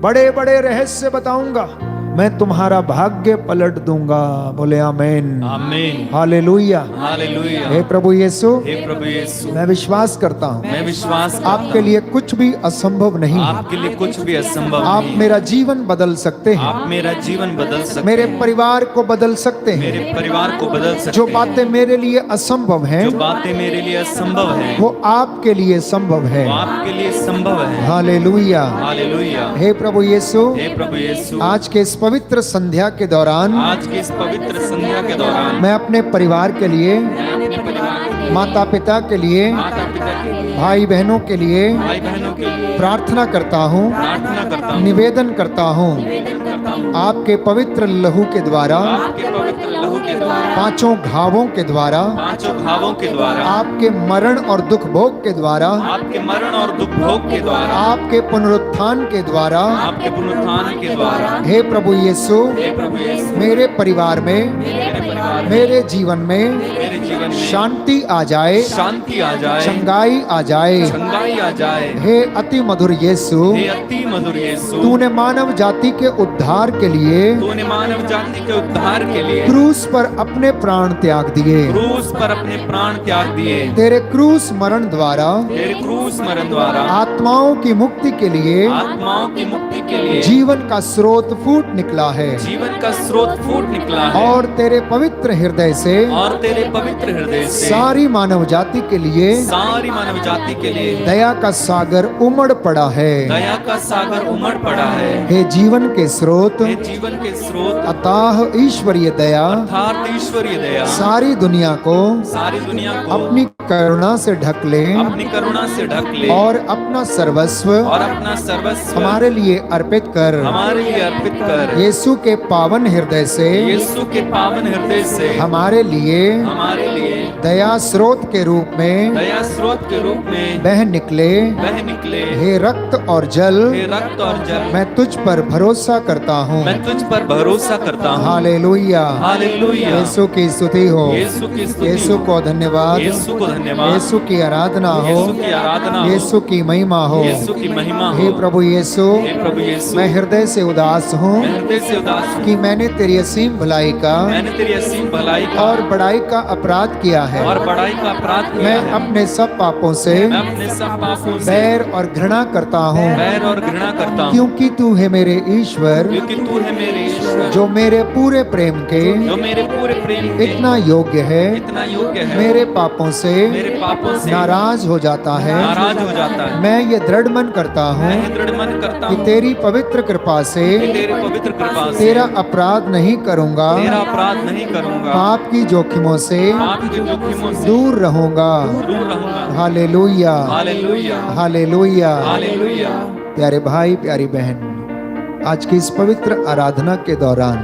बड़े बड़े रहस्य बताऊंगा, मैं तुम्हारा भाग्य पलट दूंगा। बोले आमीन, आमीन, हालेलुया, हालेलुया। हे प्रभु यीशु, हे प्रभु यीशु, मैं विश्वास करता हूँ मैं विश्वास करता आपके लिए कुछ भी असंभव नहीं है। आपके लिए कुछ भी असंभव आप नहीं है। मेरा जीवन बदल सकते हैं, आप मेरा जीवन बदल सकते मेरे हैं, परिवार को बदल सकते हैं। मेरे परिवार को बदल सकते जो हैं। बातें मेरे लिए असंभव हैं, जो बातें मेरे लिए असंभव है वो आपके लिए संभव है। वो आपके लिए संभव है। Hallelujah, hallelujah. हे प्रभु यीशु, हे प्रभु यीशु, आज के इस पवित्र संध्या के दौरान आज की इस पवित्र संध्या के दौरान मैं अपने परिवार के लिए, अपने परिवार के माता पिता के लिए, माता पिता के लिए, भाई बहनों के लिए भाई बहनों के लिए प्रार्थना करता हूँ, प्रार्थना करता हूँ, निवेदन करता हूँ। निवेदन करता हूँ। आपके पवित्र लहू के द्वारा, आपके पवित्र लहू के द्वारा, पांचों घावों के द्वारा, पांचों भावों के द्वारा, आपके मरण और दुख भोग के द्वारा, आपके मरण और दुख भोग के द्वारा, आपके पुनरुत्थान के द्वारा, आपके पुनरुत्थान के द्वारा, हे प्रभु यीशु, हे प्रभु यीशु, मेरे परिवार में, मेरे परिवार में, मेरे जीवन में मेरे जीवन में शांति आ जाए, शांति आ जाए, चंगाई आ जाए। चंगाई आ जाए। हे अति मधुर यीशु, हे अति मधुर यीशु, तूने मानव जाति के उद्धार के लिए तूने मानव जाति के उद्धार के लिए क्रूस पर अपने प्राण त्याग दिए। क्रूस पर अपने प्राण त्याग दिए। तेरे क्रूस मरण द्वारा तेरे क्रूस मरण द्वारा आत्माओं की मुक्ति के लिए आत्माओं की मुक्ति के लिए जीवन का स्रोत फूट निकला है, जीवन का स्रोत फूट निकला है। और तेरे पवित्र हृदय से और तेरे पवित्र हृदय से सारी मानव जाति के लिए सारी मानव जाति के लिए दया का सागर उमड़ पड़ा है। दया का सागर उमड़ पड़ा है। हे जीवन के स्रोत, हे जीवन के स्रोत अताह ईश्वरीय दया अर्थात ईश्वरीय दया सारी दुनिया को सारी दुनिया को अपनी करुणा से ढक ले, अपनी करुणा से ढक ले, और अपना सर्वस्व और अपना सर्वस्व हमारे लिए अर्पित कर। हमारे लिए अर्पित कर। यीशु के पावन हृदय से यीशु के पावन हृदय से हमारे लिए हमारे लिए दया स्रोत के रूप में दया स्रोत के रूप में बह निकले। बह निकले। हे रक्त और जल, हे रक्त और जल, मैं तुझ पर भरोसा करता हूँ। मैं तुझ पर भरोसा करता हूँ। Hallelujah, hallelujah. यीशु की स्तुति हो, यीशु की स्तुति यीशु हो। को धन्यवाद, यीशु को धन्यवाद। यीशु की आराधना हो, यीशु की आराधना हो। यीशु की महिमा हो। यीशु की महिमा हे हो। प्रभु यीशु, हे प्रभु यीशु, मैं हृदय से उदास हूँ मैं हृदय से उदास हूँ कि मैंने तेरी असीम भलाई का मैंने तेरी असीम भलाई का और बड़ाई का अपराध किया है। और बड़ाई का अपराध किया मैं है। अपने सब पापों से मैं अपने सब पापों से बैर और घृणा करता हूँ, बैर और घृणा करता हूँ, क्योंकि तू है मेरे ईश्वर, क्योंकि तू है मेरे ईश्वर, जो मेरे पूरे प्रेम के जो मेरे पूरे प्रेम के इतना योग्य है, इतना योग्य है, मेरे पापों से मेरे पापों से नाराज हो जाता है। नाराज हो जाता है। मैं ये दृढ़ मन करता मैं हूँ दृढ़ मन करता कि हूँ तेरी पवित्र कृपा से कि तेरे पवित्र कृपा से तेरा अपराध नहीं करूँगा, तेरा अपराध नहीं करूँगा, पाप की जोखिमों से पाप के जोखिमों से दूर रहूँगा। दूर रहूँगा। Hallelujah, hallelujah, hallelujah. हालेलुया। प्यारे भाई, प्यारी बहन, आज की इस पवित्र आराधना के दौरान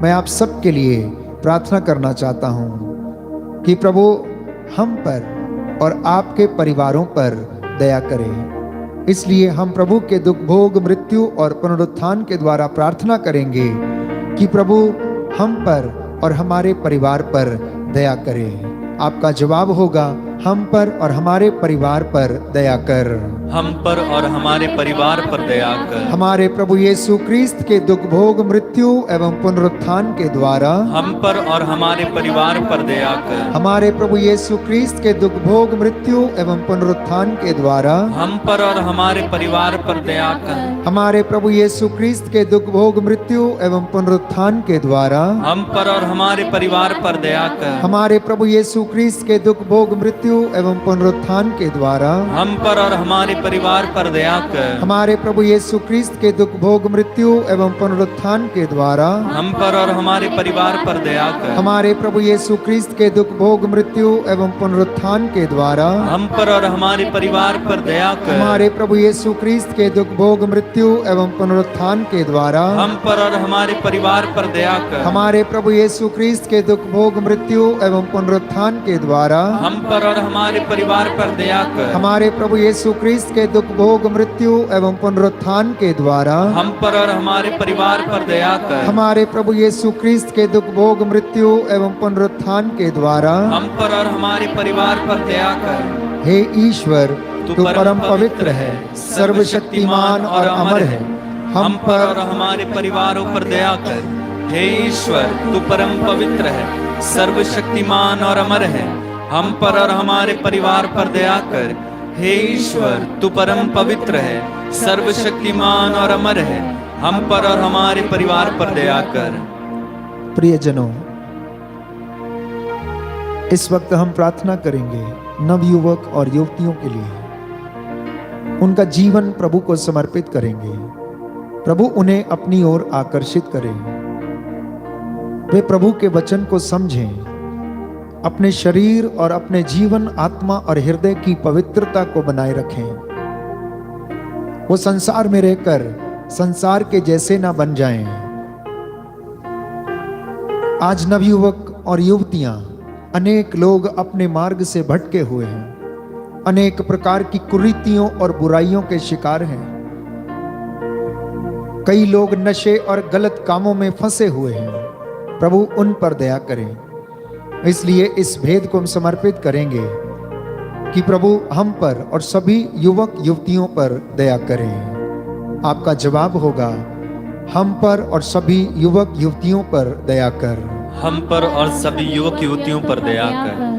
मैं आप सबके लिए प्रार्थना करना चाहता हूँ कि प्रभु हम पर और आपके परिवारों पर दया करें। इसलिए हम प्रभु के दुख भोग, मृत्यु और पुनरुत्थान के द्वारा प्रार्थना करेंगे कि प्रभु हम पर और हमारे परिवार पर दया करें। आपका जवाब होगा, हम पर और हमारे परिवार पर दया कर। हम पर और हमारे परिवार पर दया कर। हमारे प्रभु यीशु क्रिस्त के दुख भोग मृत्यु एवं पुनरुत्थान के द्वारा हम पर और हमारे परिवार पर दया कर। हमारे प्रभु यीशु क्रिस्त के दुख भोग मृत्यु एवं पुनरुत्थान के द्वारा हम पर और हमारे परिवार पर दया कर। हमारे प्रभु यीशु क्रिस्त के दुख भोग मृत्यु एवं पुनरुत्थान के द्वारा हम पर और हमारे परिवार पर दया कर। हमारे प्रभु यीशु क्रिस्त के दुख भोग मृत्यु एवं पुनरुत्थान के द्वारा हम पर और हमारे परिवार पर दया कर। हमारे प्रभु यीशु क्रिस्त के दुख भोग मृत्यु एवं पुनरुत्थान के द्वारा हम पर और हमारे परिवार पर दया कर। हमारे प्रभु यीशु क्रिस्त के दुख भोग मृत्यु एवं पुनरुत्थान के द्वारा हम पर और हमारे परिवार पर दया कर। हमारे प्रभु यीशु क्रिस्त के दुख भोग मृत्यु एवं पुनरुत्थान के द्वारा हम पर और हमारे परिवार पर दया कर। हमारे प्रभु यीशु क्रिस्त के दुख भोग मृत्यु एवं पुनरुत्थान के द्वारा हम पर और हमारे परिवार पर दया कर। हमारे प्रभु यीशु क्रिस्त के दुख भोग मृत्यु एवं पुनरुत्थान के द्वारा हम पर और हमारे परिवार पर दया कर। हमारे प्रभु यीशु क्रिस्त के दुख भोग मृत्यु एवं पुनरुत्थान के द्वारा हम पर और हमारे परिवार पर दया कर। हे ईश्वर, तू परम पवित्र है, सर्वशक्तिमान और अमर है। हम पर और हमारे परिवारों पर दया कर। हे ईश्वर, तू परम पवित्र है, सर्वशक्तिमान और अमर है। हम पर और हमारे परिवार पर दया कर। हे ईश्वर, तू परम पवित्र है, सर्वशक्तिमान और अमर है। हम पर और हमारे परिवार पर दया कर। प्रियजनों, इस वक्त हम प्रार्थना करेंगे नवयुवक और युवतियों के लिए। उनका जीवन प्रभु को समर्पित करेंगे। प्रभु उन्हें अपनी ओर आकर्षित करें। वे प्रभु के वचन को समझें, अपने शरीर और अपने जीवन, आत्मा और हृदय की पवित्रता को बनाए रखें। वो संसार में रहकर संसार के जैसे ना बन जाएं। आज नवयुवक और युवतियां, अनेक लोग अपने मार्ग से भटके हुए हैं, अनेक प्रकार की कुरीतियों और बुराइयों के शिकार हैं। कई लोग नशे और गलत कामों में फंसे हुए हैं। प्रभु उन पर दया करें। इसलिए इस भेद को हम समर्पित करेंगे कि प्रभु हम पर और सभी युवक युवतियों पर दया करें। आपका जवाब होगा, हम पर और सभी युवक युवतियों पर दया कर। हम पर और सभी युवक युवतियों पर दया कर।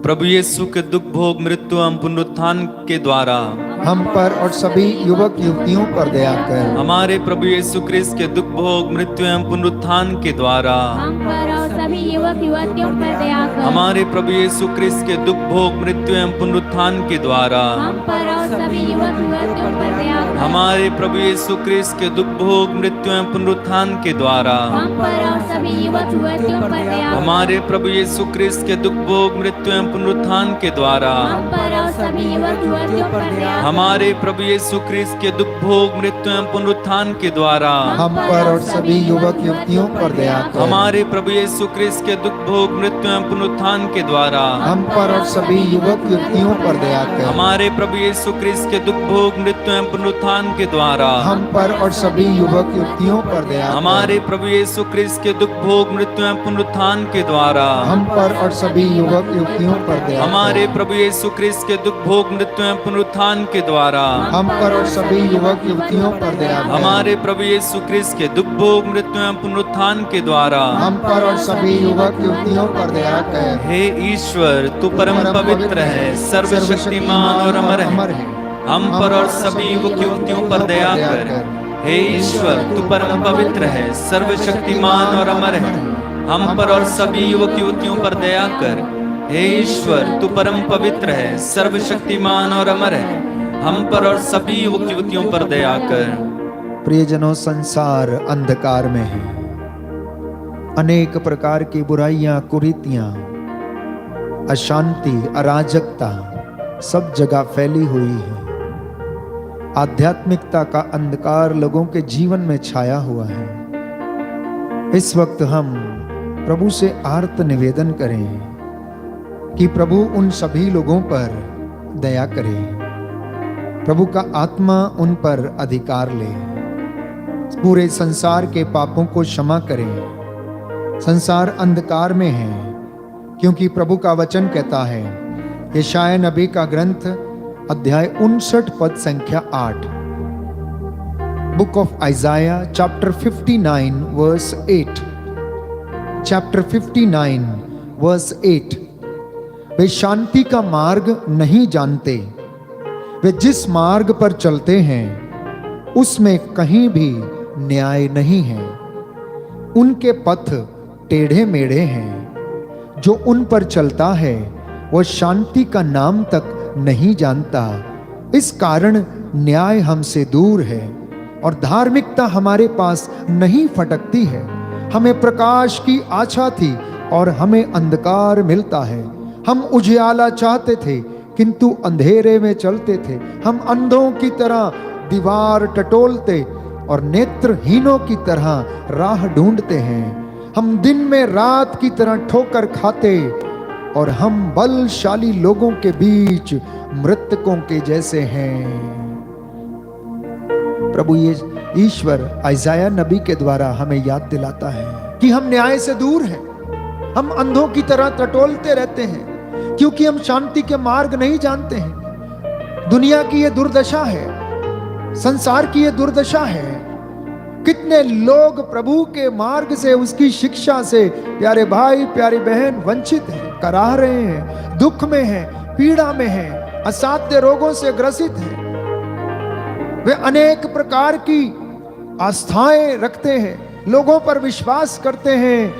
प्रभु यीशु के दुख भोग मृत्यु एवं पुनरुत्थान के द्वारा हम पर और सभी युवक युवतियों पर दया कर। हमारे प्रभु यीशु क्रिस्त के दुख भोग मृत्यु एवं पुनरुत्थान के द्वारा हम पर और सभी युवक युवतियों पर दया कर। हमारे प्रभु यीशु क्रिस्त के दुख भोग मृत्यु एवं पुनरुत्थान के द्वारा हम पर और सभी युवक युवतियों पर दया कर। हमारे प्रभु यीशु क्रिस्त के दुख भोग मृत्यु एवं पुनरुत्थान के द्वारा हम पर और सभी युवक युवतियों पर दया कर। हमारे प्रभु यीशु क्रिस्त के दुख भोग मृत्यु एवं पुनरुत्थान के द्वारा हम पर और सभी युवक युवतियों पर दया कर। हमारे प्रभु यीशु क्रिस्त के दुख भोग मृत्यु एवं पुनरुत्थान के द्वारा हम पर और सभी युवक युवतियों पर दया कर। हमारे प्रभु यीशु क्रिस्त के दुख भोग मृत्यु एवं पुनरुत्थान के द्वारा हम पर और सभी युवक युवतियों पर दया कर। हमारे प्रभु यीशु क्रिस्त के दुख भोग मृत्यु एवं पुनरुत्थान के द्वारा हम पर और सभी युवक युवतियों पर दया कर। हमारे प्रभु यीशु क्रिस्त के दुख भोग मृत्यु एवं पुनरुत्थान के द्वारा हम पर और सभी युवक युवतियों पर दया कर। हमारे प्रभु यीशु क्रिस्त के दुख भोग मृत्यु एवं पुनरुत्थान के द्वारा हम पर और सभी युवक युवतियों पर दया कर। हमारे प्रभु यीशु क्रिस्त के दुख भोग मृत्यु एवं पुनरुत्थान के द्वारा हम पर और सभी युवक युवतियों पर दया कर। हे ईश्वर, तू परम पवित्र है, सर्वशक्तिमान और अमर है। हम पर और सभी युवक युवतियों पर दया कर। हे ईश्वर, तू परम पवित्र है, सर्वशक्तिमान और अमर है। हम पर और सभी युवक युवतियों पर दया कर। हे ईश्वर, तू परम पवित्र है, सर्वशक्तिमान और अमर है। हम पर और सभी युवक युवतियों पर दया कर। प्रियजनों, संसार अंधकार में है। अनेक प्रकार की बुराइयां, कुरीतियां, अशांति, अराजकता सब जगह फैली हुई है। आध्यात्मिकता का अंधकार लोगों के जीवन में छाया हुआ है। इस वक्त हम प्रभु से आर्त निवेदन करें कि प्रभु उन सभी लोगों पर दया करे। प्रभु का आत्मा उन पर अधिकार ले। पूरे संसार के पापों को क्षमा करें। संसार अंधकार में है, क्योंकि प्रभु का वचन कहता है, यशाया नबी का ग्रंथ अध्याय 59 पद संख्या 8। Book of Isaiah chapter 59 verse 8। Chapter 59 verse 8। वे शांति का मार्ग नहीं जानते, वे जिस मार्ग पर चलते हैं उसमें कहीं भी न्याय नहीं है। उनके पथ टेढ़े मेढ़े हैं, जो उन पर चलता है वह शांति का नाम तक नहीं जानता। इस कारण न्याय हमसे दूर है और धार्मिकता हमारे पास नहीं फटकती है। हमें प्रकाश की आशा थी और हमें अंधकार मिलता है। हम उजियाला चाहते थे किंतु अंधेरे में चलते थे। हम अंधों की तरह दीवार टटोलते और नेत्रहीनों की तरह राह ढूंढते हैं। हम दिन में रात की तरह ठोकर खाते और हम बलशाली लोगों के बीच मृतकों के जैसे हैं। प्रभु ये ईश्वर आइजाया नबी के द्वारा हमें याद दिलाता है कि हम न्याय से दूर हैं। हम अंधों की तरह टटोलते रहते हैं क्योंकि हम शांति के मार्ग नहीं जानते हैं। दुनिया की ये दुर्दशा है, संसार की ये दुर्दशा है। कितने लोग प्रभु के मार्ग से, उसकी शिक्षा से, प्यारे भाई प्यारी बहन, वंचित हैं, कराह रहे हैं, दुख में हैं, पीड़ा में हैं, असाध्य रोगों से ग्रसित हैं। वे अनेक प्रकार की आस्थाएं रखते हैं, लोगों पर विश्वास करते हैं,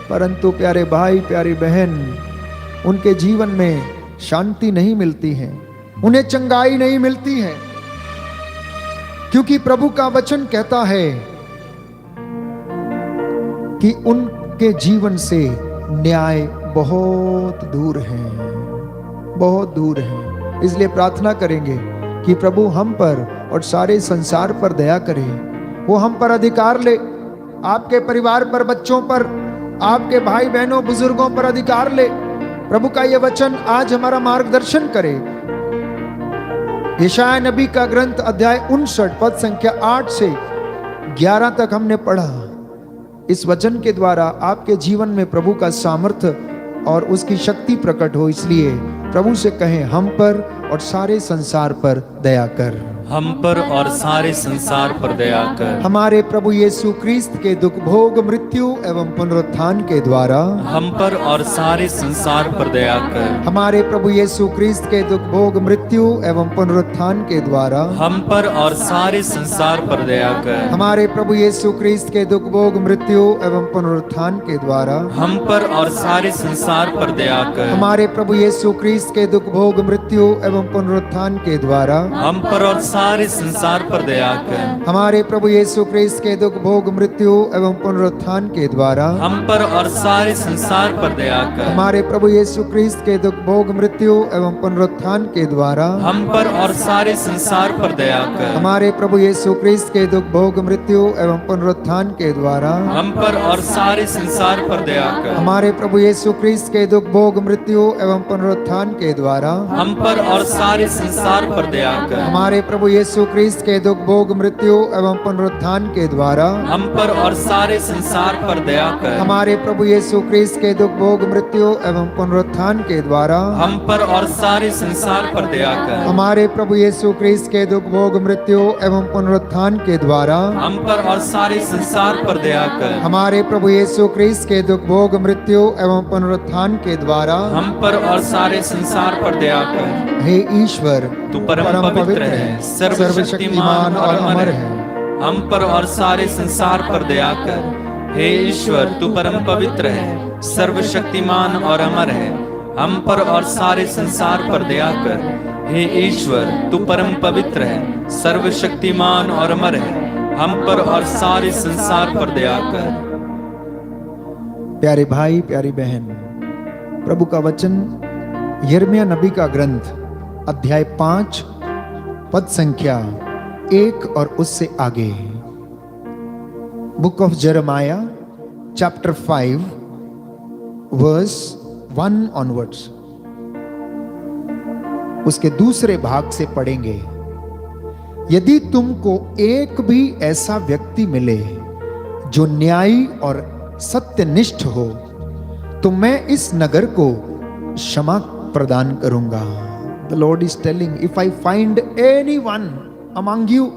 परंतु प्यारे भाई प्यारी बहन, उनके जीवन में शांति नहीं मिलती है, उन्हें चंगाई नहीं मिलती है। क्योंकि प्रभु का वचन कहता है कि उनके जीवन से न्याय बहुत दूर है, बहुत दूर है। इसलिए प्रार्थना करेंगे कि प्रभु हम पर और सारे संसार पर दया करे। वो हम पर अधिकार ले, आपके परिवार पर, बच्चों पर, आपके भाई बहनों बुजुर्गों पर अधिकार ले। प्रभु का यह वचन आज हमारा मार्गदर्शन करे। यशाया नबी का ग्रंथ अध्याय 59 पद संख्या 8 से 11 तक हमने पढ़ा। इस वचन के द्वारा आपके जीवन में प्रभु का सामर्थ्य और उसकी शक्ति प्रकट हो। इसलिए प्रभु से कहें, हम पर और सारे संसार पर दया कर। हम पर और सारे संसार पर दया कर। हमारे प्रभु यीशु क्रिस्त के दुख भोग मृत्यु एवं पुनरुत्थान के द्वारा हम पर और सारे संसार पर दया कर। हमारे प्रभु यीशु क्रिस्त के दुख भोग मृत्यु एवं पुनरुत्थान के द्वारा हम पर और सारे संसार पर दया कर। हमारे प्रभु यीशु क्रिस्त के दुख भोग मृत्यु एवं पुनरुत्थान के द्वारा हम पर और सारे संसार पर दया कर। हमारे प्रभु यीशु क्रिस्त के दुख भोग मृत्यु एवं पुनरुत्थान के द्वारा हम पर और सारे संसार पर दया कर। हमारे प्रभु यीशु क्रिस्त के दुख भोग मृत्यु एवं पुनरुत्थान के द्वारा हम पर और सारे संसार पर दया कर। हमारे प्रभु यीशु क्रिस्त के दुख भोग मृत्यु एवं पुनरुत्थान के द्वारा हम पर और सारे संसार पर दया कर। हमारे प्रभु यीशु क्रिस्त के दुख भोग मृत्यु एवं पुनरुत्थान के द्वारा हम पर और सारे संसार पर दया कर। हमारे प्रभु यीशु क्रिस्त के दुख भोग मृत्यु एवं पुनरुत्थान के द्वारा हम पर और सारे संसार पर दया कर। हमारे प्रभु यीशु क्रिस्त के दुख भोग मृत्यु एवं पुनरुत्थान के द्वारा हम पर और सारे संसार पर दया कर। हमारे प्रभु यीशु क्रिस्त के दुख भोग मृत्यु एवं पुनरुत्थान के द्वारा हम पर और सारे संसार पर दया कर। हमारे प्रभु यीशु क्रिस्त के दुख भोग मृत्यु एवं पुनरुत्थान के द्वारा हम पर और सारे संसार पर दया कर। हमारे प्रभु यीशु क्रिस्त के दुख भोग मृत्यु एवं पुनरुत्थान के द्वारा हम पर और सारे संसार पर दया कर। हे ईश्वर, तू परम पवित्र है, सर्वशक्तिमान और अमर है। हम पर और सारे संसार पर दया कर। हे ईश्वर, तू परम पवित्र है, सर्वशक्तिमान और अमर है। हम पर और सारे संसार पर दया कर। हे ईश्वर, तू परम पवित्र है, सर्वशक्तिमान और अमर है। हम पर और सारे संसार पर दया कर। प्यारे भाई प्यारी बहन, प्रभु का वचन यिर्मयाह नबी का ग्रंथ अध्याय 5 पद संख्या 1 और उससे आगे। Book of Jeremiah chapter 5 verse 1 onwards. उसके दूसरे भाग से पढ़ेंगे। यदि तुमको एक भी ऐसा व्यक्ति मिले जो न्यायी और सत्यनिष्ठ हो, तो मैं इस नगर को क्षमा प्रदान करूंगा। The Lord is telling, if I find anyone among you,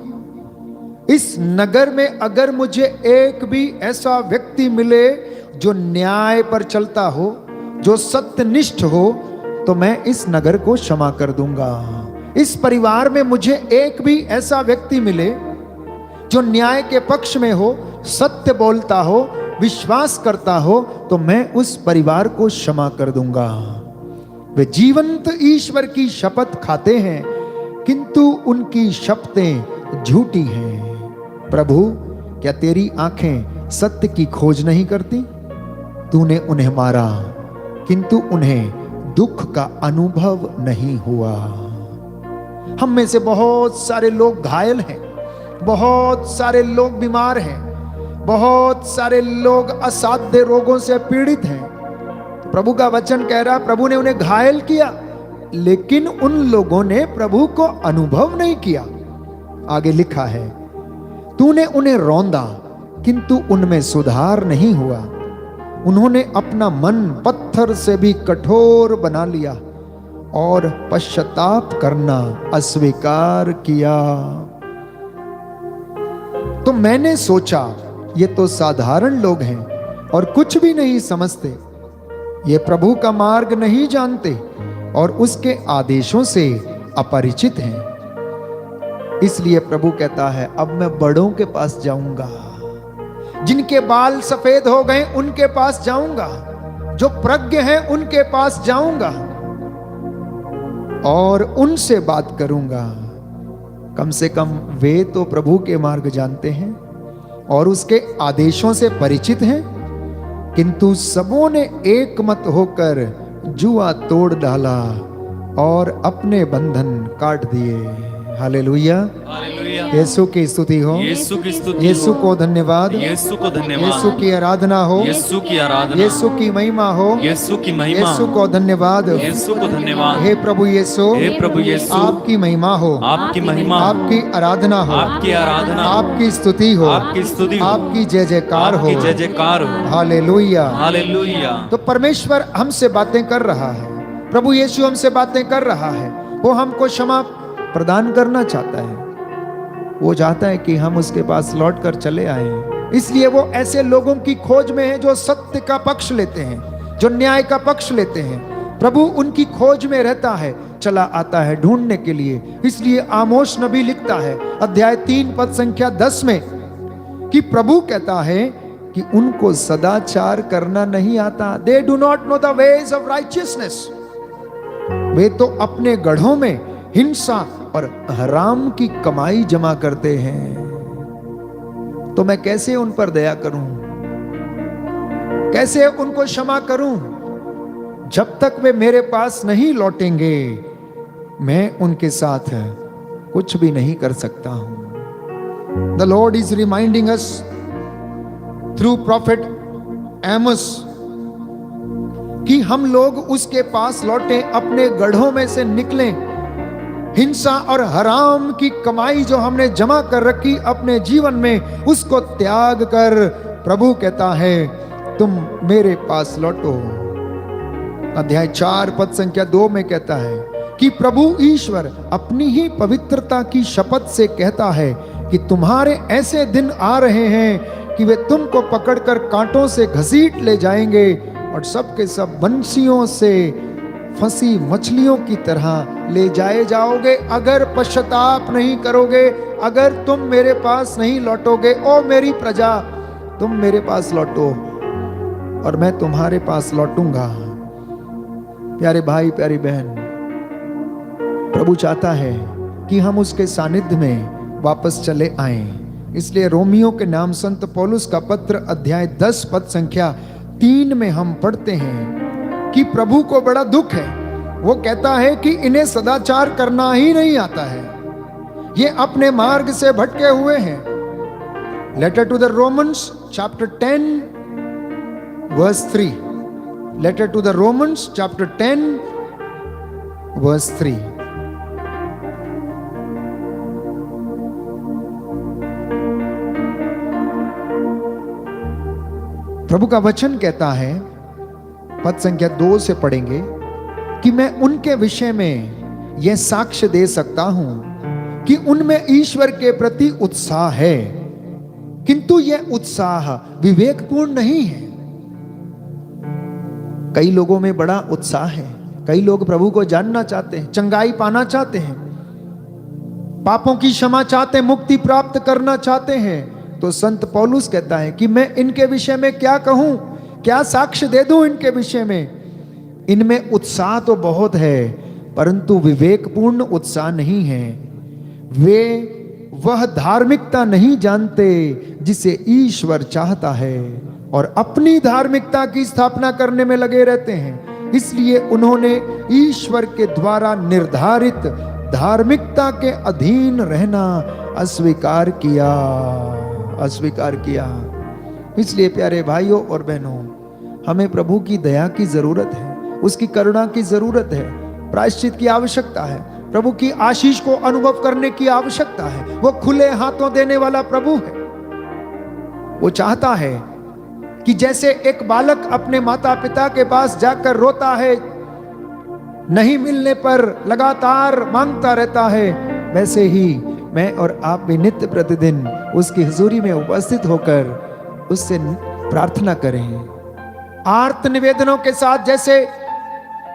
इस नगर में अगर मुझे एक भी ऐसा व्यक्ति मिले जो न्याय पर चलता हो, जो सत्यनिष्ठ हो, तो मैं इस नगर को क्षमा कर दूंगा। इस परिवार में मुझे एक भी ऐसा व्यक्ति मिले जो न्याय के पक्ष में हो, सत्य बोलता हो, विश्वास करता हो, तो मैं उस परिवार को क्षमा कर दूंगा। वे जीवंत ईश्वर की शपथ खाते हैं, किंतु उनकी शपथें झूठी हैं। प्रभु, क्या तेरी आंखें सत्य की खोज नहीं करती? तूने उन्हें मारा, किंतु उन्हें दुख का अनुभव नहीं हुआ। हम में से बहुत सारे लोग घायल हैं, बहुत सारे लोग बीमार हैं, बहुत सारे लोग असाध्य रोगों से पीड़ित हैं। प्रभु का वचन कह रहा, प्रभु ने उन्हें घायल किया, लेकिन उन लोगों ने प्रभु को अनुभव नहीं किया। आगे लिखा है, तूने उन्हें रौंदा, किंतु उनमें सुधार नहीं हुआ। उन्होंने अपना मन पत्थर से भी कठोर बना लिया और पश्चाताप करना अस्वीकार किया। तो मैंने सोचा, ये तो साधारण लोग हैं और कुछ भी नहीं समझते, ये प्रभु का मार्ग नहीं जानते और उसके आदेशों से अपरिचित हैं। इसलिए प्रभु कहता है, अब मैं बड़ों के पास जाऊंगा, जिनके बाल सफेद हो गए उनके पास जाऊंगा, जो प्रज्ञ हैं उनके पास जाऊंगा और उनसे बात करूंगा। कम से कम वे तो प्रभु के मार्ग जानते हैं और उसके आदेशों से परिचित हैं, किंतु सबों ने एक मत होकर जुआ तोड़ डाला और अपने बंधन काट दिए। Hallelujah, hallelujah. यीशु की स्तुति हो, यीशु की स्तुति यीशु हो, को धन्यवाद, यीशु को धन्यवाद, यीशु की आराधना हो, यीशु की आराधना, यीशु की महिमा हो, यीशु की महिमा, यीशु को धन्यवाद, यीशु को धन्यवाद। हे प्रभु यीशु, हे प्रभु यीशु, आपकी महिमा हो, आपकी महिमा, आपकी आराधना हो, आपकी आराधना, आपकी स्तुति हो, आपकी स्तुति हो, आपकी जय जयकार हो। आपकी जय जयकार हो। Hallelujah, hallelujah. तो परमेश्वर हमसे बातें कर रहा है, प्रभु यीशु हमसे बातें कर रहा है। वो हमको क्षमा प्रदान करना चाहता है, वो चाहता है कि हम उसके पास लौट कर चले आए। इसलिए वो ऐसे लोगों की खोज में है जो सत्य का पक्ष लेते हैं, जो न्याय का पक्ष लेते हैं। प्रभु उनकी खोज में रहता है, चला आता है ढूंढने के लिए। इसलिए आमोस नबी लिखता है अध्याय 3 पद संख्या 10 में कि प्रभु कहता है कि उनको सदाचार करना नहीं आता। They do not know the ways of righteousness. वे तो अपने गढ़ों में हिंसा और हराम की कमाई जमा करते हैं। तो मैं कैसे उन पर दया करूं, कैसे उनको क्षमा करूं? जब तक वे मेरे पास नहीं लौटेंगे, मैं उनके साथ कुछ भी नहीं कर सकता हूं। The Lord is reminding us through profit Amos कि हम लोग उसके पास लौटे, अपने गढ़ों में से निकलें। हिंसा और हराम की कमाई जो हमने जमा कर रखी अपने जीवन में, उसको त्याग कर प्रभु कहता है तुम मेरे पास लौटो। अध्याय 4 पद संख्या 2 में कहता है कि प्रभु ईश्वर अपनी ही पवित्रता की शपथ से कहता है कि तुम्हारे ऐसे दिन आ रहे हैं कि वे तुमको पकड़कर कांटों से घसीट ले जाएंगे और सबके सब बंसियों से फंसी मछलियों की तरह ले जाए जाओगे, अगर पश्चाताप नहीं करोगे, अगर तुम मेरे पास नहीं लौटोगे। ओ मेरी प्रजा, तुम मेरे पास लौटो और मैं तुम्हारे पास लौटूंगा। प्यारे भाई, प्यारी बहन, प्रभु चाहता है कि हम उसके सानिध्य में वापस चले आएं। इसलिए रोमियो के नाम संत पौलुस का पत्र अध्याय 10 पद संख्या 3 में हम पढ़ते हैं कि प्रभु को बड़ा दुख है। वो कहता है कि इन्हें सदाचार करना ही नहीं आता है, ये अपने मार्ग से भटके हुए हैं। Letter to the Romans chapter 10 verse 3। Letter to the Romans chapter 10 verse 3। प्रभु का वचन कहता है, पद संख्या 2 से पढ़ेंगे कि मैं उनके विषय में यह साक्ष्य दे सकता हूं कि उनमें ईश्वर के प्रति उत्साह है, किंतु यह उत्साह विवेकपूर्ण नहीं है। कई लोगों में बड़ा उत्साह है, कई लोग प्रभु को जानना चाहते हैं, चंगाई पाना चाहते हैं, पापों की क्षमा चाहते हैं, मुक्ति प्राप्त करना चाहते हैं। तो संत पौलुस कहता है कि मैं इनके विषय में क्या कहूं, क्या साक्ष्य दे दूं इनके विषय में। इनमें उत्साह तो बहुत है, परंतु विवेकपूर्ण उत्साह नहीं है। वे वह धार्मिकता नहीं जानते जिसे ईश्वर चाहता है और अपनी धार्मिकता की स्थापना करने में लगे रहते हैं। इसलिए उन्होंने ईश्वर के द्वारा निर्धारित धार्मिकता के अधीन रहना अस्वीकार किया। इसलिए प्यारे भाइयों और बहनों, हमें प्रभु की दया की जरूरत है, उसकी करुणा की जरूरत है, प्रायश्चित की आवश्यकता है, प्रभु की आशीष को अनुभव करने की आवश्यकता है। वो खुले हाथों देने वाला प्रभु है। वो चाहता है कि जैसे एक बालक अपने माता पिता के पास जाकर रोता है, नहीं मिलने पर लगातार मांगता रहता है, वैसे ही मैं और आप भी नित्य प्रतिदिन उसकी हुजूरी में उपस्थित होकर उससे प्रार्थना करें। आर्त निवेदनों के साथ जैसे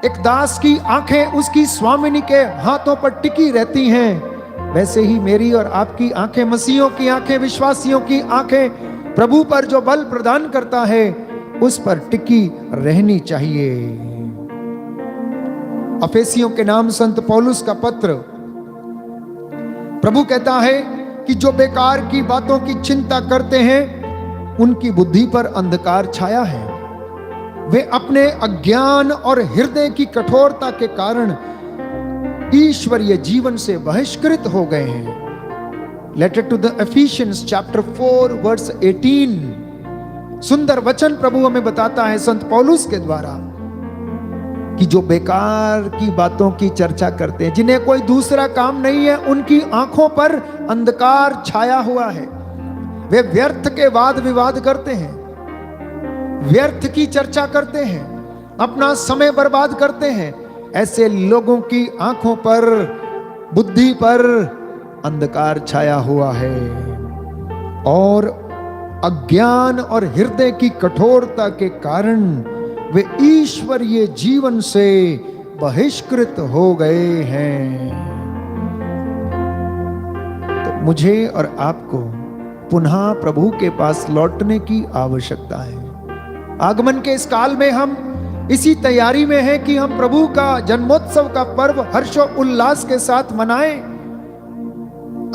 एक दास की आंखें उसकी स्वामिनी के हाथों पर टिकी रहती हैं, वैसे ही मेरी और आपकी आंखें, मसीहों की आंखें, विश्वासियों की आंखें प्रभु पर जो बल प्रदान करता है उस पर टिकी रहनी चाहिए। अफेसियों के नाम संत पौलुस का पत्र, प्रभु कहता है कि जो बेकार की बातों की चिंता करते हैं उनकी बुद्धि पर अंधकार छाया है। वे अपने अज्ञान और हृदय की कठोरता के कारण ईश्वरीय जीवन से बहिष्कृत हो गए हैं। Letter to the Ephesians chapter 4 verse 18। सुंदर वचन प्रभु हमें बताता है संत पौलुस के द्वारा कि जो बेकार की बातों की चर्चा करते हैं, जिन्हें कोई दूसरा काम नहीं है, उनकी आंखों पर अंधकार छाया हुआ है। वे व्यर्थ के वाद विवाद करते हैं, व्यर्थ की चर्चा करते हैं, अपना समय बर्बाद करते हैं। ऐसे लोगों की आंखों पर, बुद्धि पर अंधकार छाया हुआ है और अज्ञान और हृदय की कठोरता के कारण वे ईश्वरीय जीवन से बहिष्कृत हो गए हैं। तो मुझे और आपको पुनः प्रभु के पास लौटने की आवश्यकता है। आगमन के इस काल में हम इसी तैयारी में हैं कि हम प्रभु का जन्मोत्सव का पर्व हर्षो उल्लास के साथ मनाएं।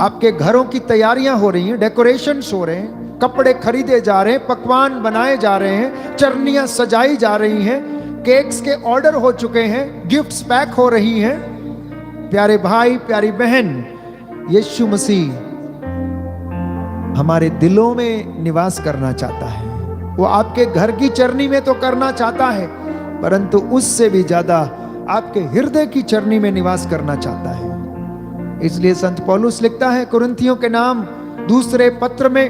आपके घरों की तैयारियां हो रही हैं, डेकोरेशंस हो रहे हैं, कपड़े खरीदे जा रहे हैं, पकवान बनाए जा रहे हैं, चरनियां सजाई जा रही हैं, केक्स के ऑर्डर हो चुके हैं, गिफ्ट्स पैक हो रही हैं। प्यारे भाई, प्यारी बहन, यीशु मसीह हमारे दिलों में निवास करना चाहता है। वो आपके घर की चरनी में तो करना चाहता है, परंतु उससे भी ज्यादा आपके हृदय की चरनी में निवास करना चाहता है। इसलिए संत पौलुस लिखता है कुरिन्थियों के नाम दूसरे पत्र में,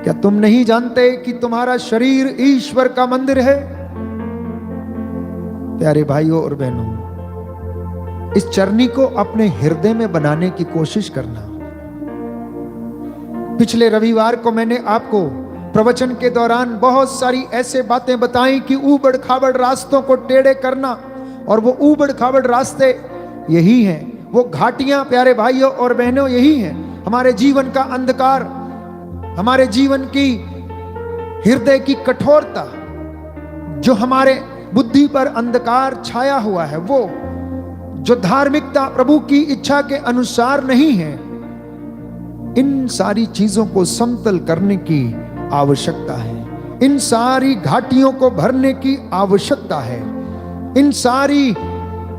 क्या तुम नहीं जानते कि तुम्हारा शरीर ईश्वर का मंदिर है? प्यारे भाइयों और बहनों, इस चरनी को अपने हृदय में बनाने की कोशिश करना। पिछले रविवार को मैंने आपको प्रवचन के दौरान बहुत सारी ऐसे बातें बताई कि ऊबड़ खाबड़ रास्तों को टेढ़े करना, और वो ऊबड़ खाबड़ रास्ते यही हैं, वो घाटियां प्यारे भाइयों और बहनों यही हैं। हमारे जीवन का अंधकार, हमारे जीवन की हृदय की कठोरता, जो हमारे बुद्धि पर अंधकार छाया हुआ है, वो जो धार्मिकता प्रभु की इच्छा के अनुसार नहीं है, इन सारी चीजों को समतल करने की आवश्यकता है। इन सारी घाटियों को भरने की आवश्यकता है। इन सारी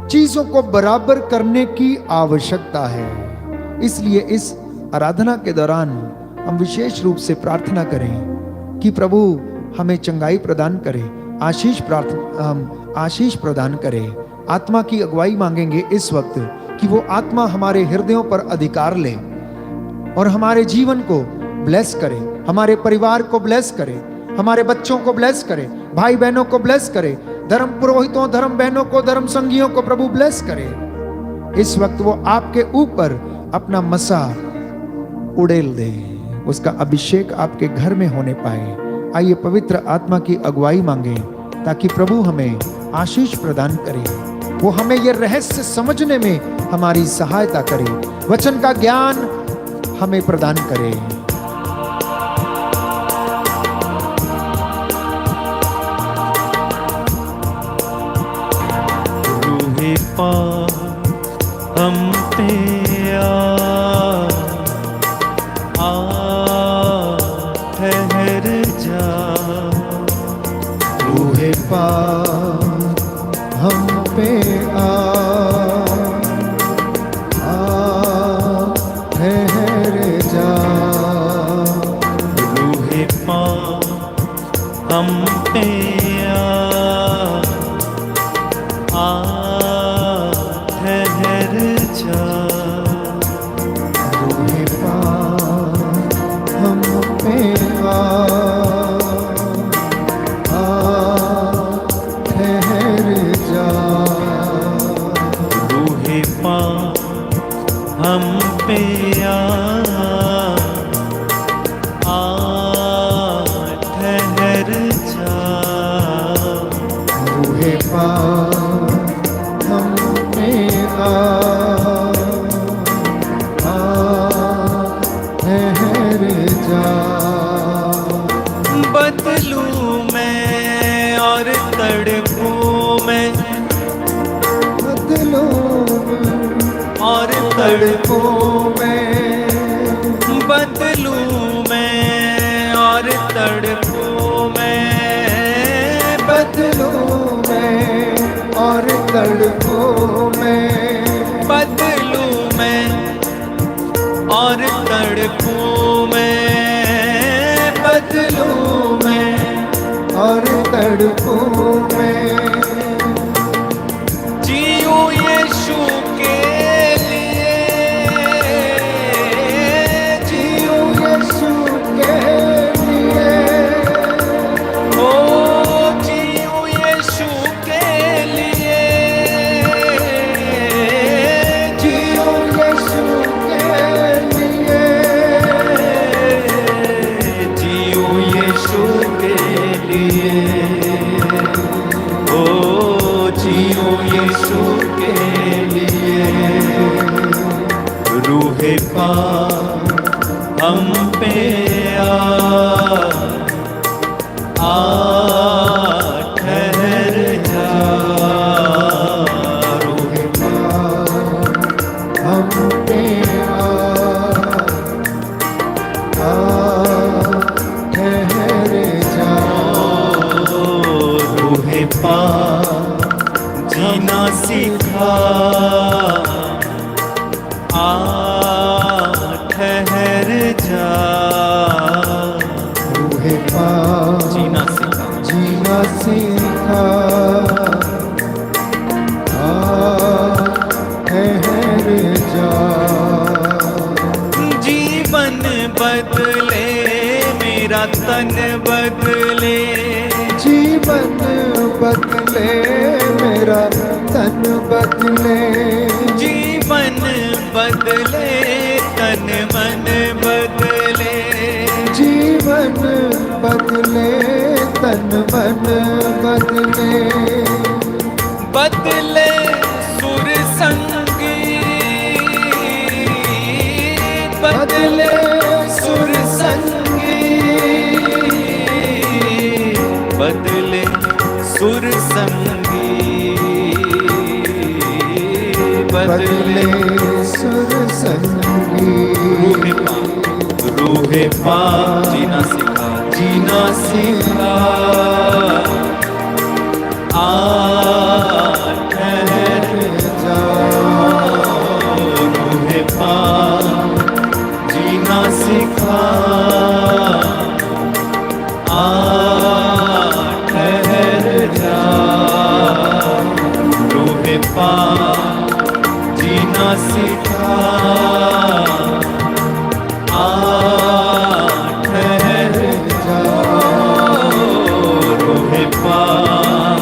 चीजों को बराबर करने की आवश्यकता है। इसलिए इस आराधना के दौरान हम विशेष रूप से प्रार्थना करें कि प्रभु हमें चंगाई प्रदान करे, आशीष प्रदान करे। आत्मा की अगुवाई मांगेंगे इस वक्त कि वो आत्मा हमारे हृदयों पर अधिकार ले और हमारे जीवन को ब्लेस करे, हमारे परिवार को ब्लेस करे, हमारे बच्चों को ब्लेस करे, भाई बहनों को ब्लेस करे, धर्म पुरोहितों, धर्म बहनों को, धर्म संगियों को प्रभु ब्लेस करे। इस वक्त वो आपके ऊपर अपना मसा उड़ेल दे, उसका अभिषेक आपके घर में होने पाए। आइए पवित्र आत्मा की अगुवाई मांगे ताकि प्रभु हमें आशीष प्रदान करे, वो हमें ये रहस्य समझने में हमारी सहायता करे, वचन का ज्ञान हमें प्रदान करे। रूहे पाक हम पे ठहर जा, रूहे पाक हम पे ठहर जा, रूहे पाक हम पे ठहर जा, रूहे पाक हम पे ठहर जा, रूहे पाक हम पे ठहर जा, रूहे पाक हम पे ठहर जा। बदलूं मैं और तड़पूं मैं, बदलो और तड़पूं, बदलूं मैं, बदलूं मैं और तड़पूं मैं, बदलूं मैं और तड़पूं मैं, बदलूं मैं और तड़पूं मैं, बदलूं मैं और तड़पूं मैं, जीऊं यीशु के लिए, जीऊं यीशु के लिए, ओ जीऊं यीशु के लिए, जीऊं यीशु के लिए, जीऊं यीशु के लिए, ओ जीऊं यीशु के लिए, रूहे पाक हम पे ठहर जा, रूहे हम पे ठहर जा, रूहे पाक जीना सीखा, ठहर जा, रूहे पाक जीना सीखा, जीना सीखा, ठहर जा, जीवन बदले मेरा तन बदले, जीवन बदले मेरा तन बदले, जीवन बदले तन मन बदले, जीवन बदले तन मन बदले, बदले सुर संगीत, बदले सुर संगीत, बदले सुर संगीत, बदले सुर संगीत, रूहे पाक जीना सीखा, जीना सीखा, ठहर जा, रूहे पाक जीना सीखा, ठहर जा, रूहे पाक जीना सीखा, ठहर जा, रूहे पाक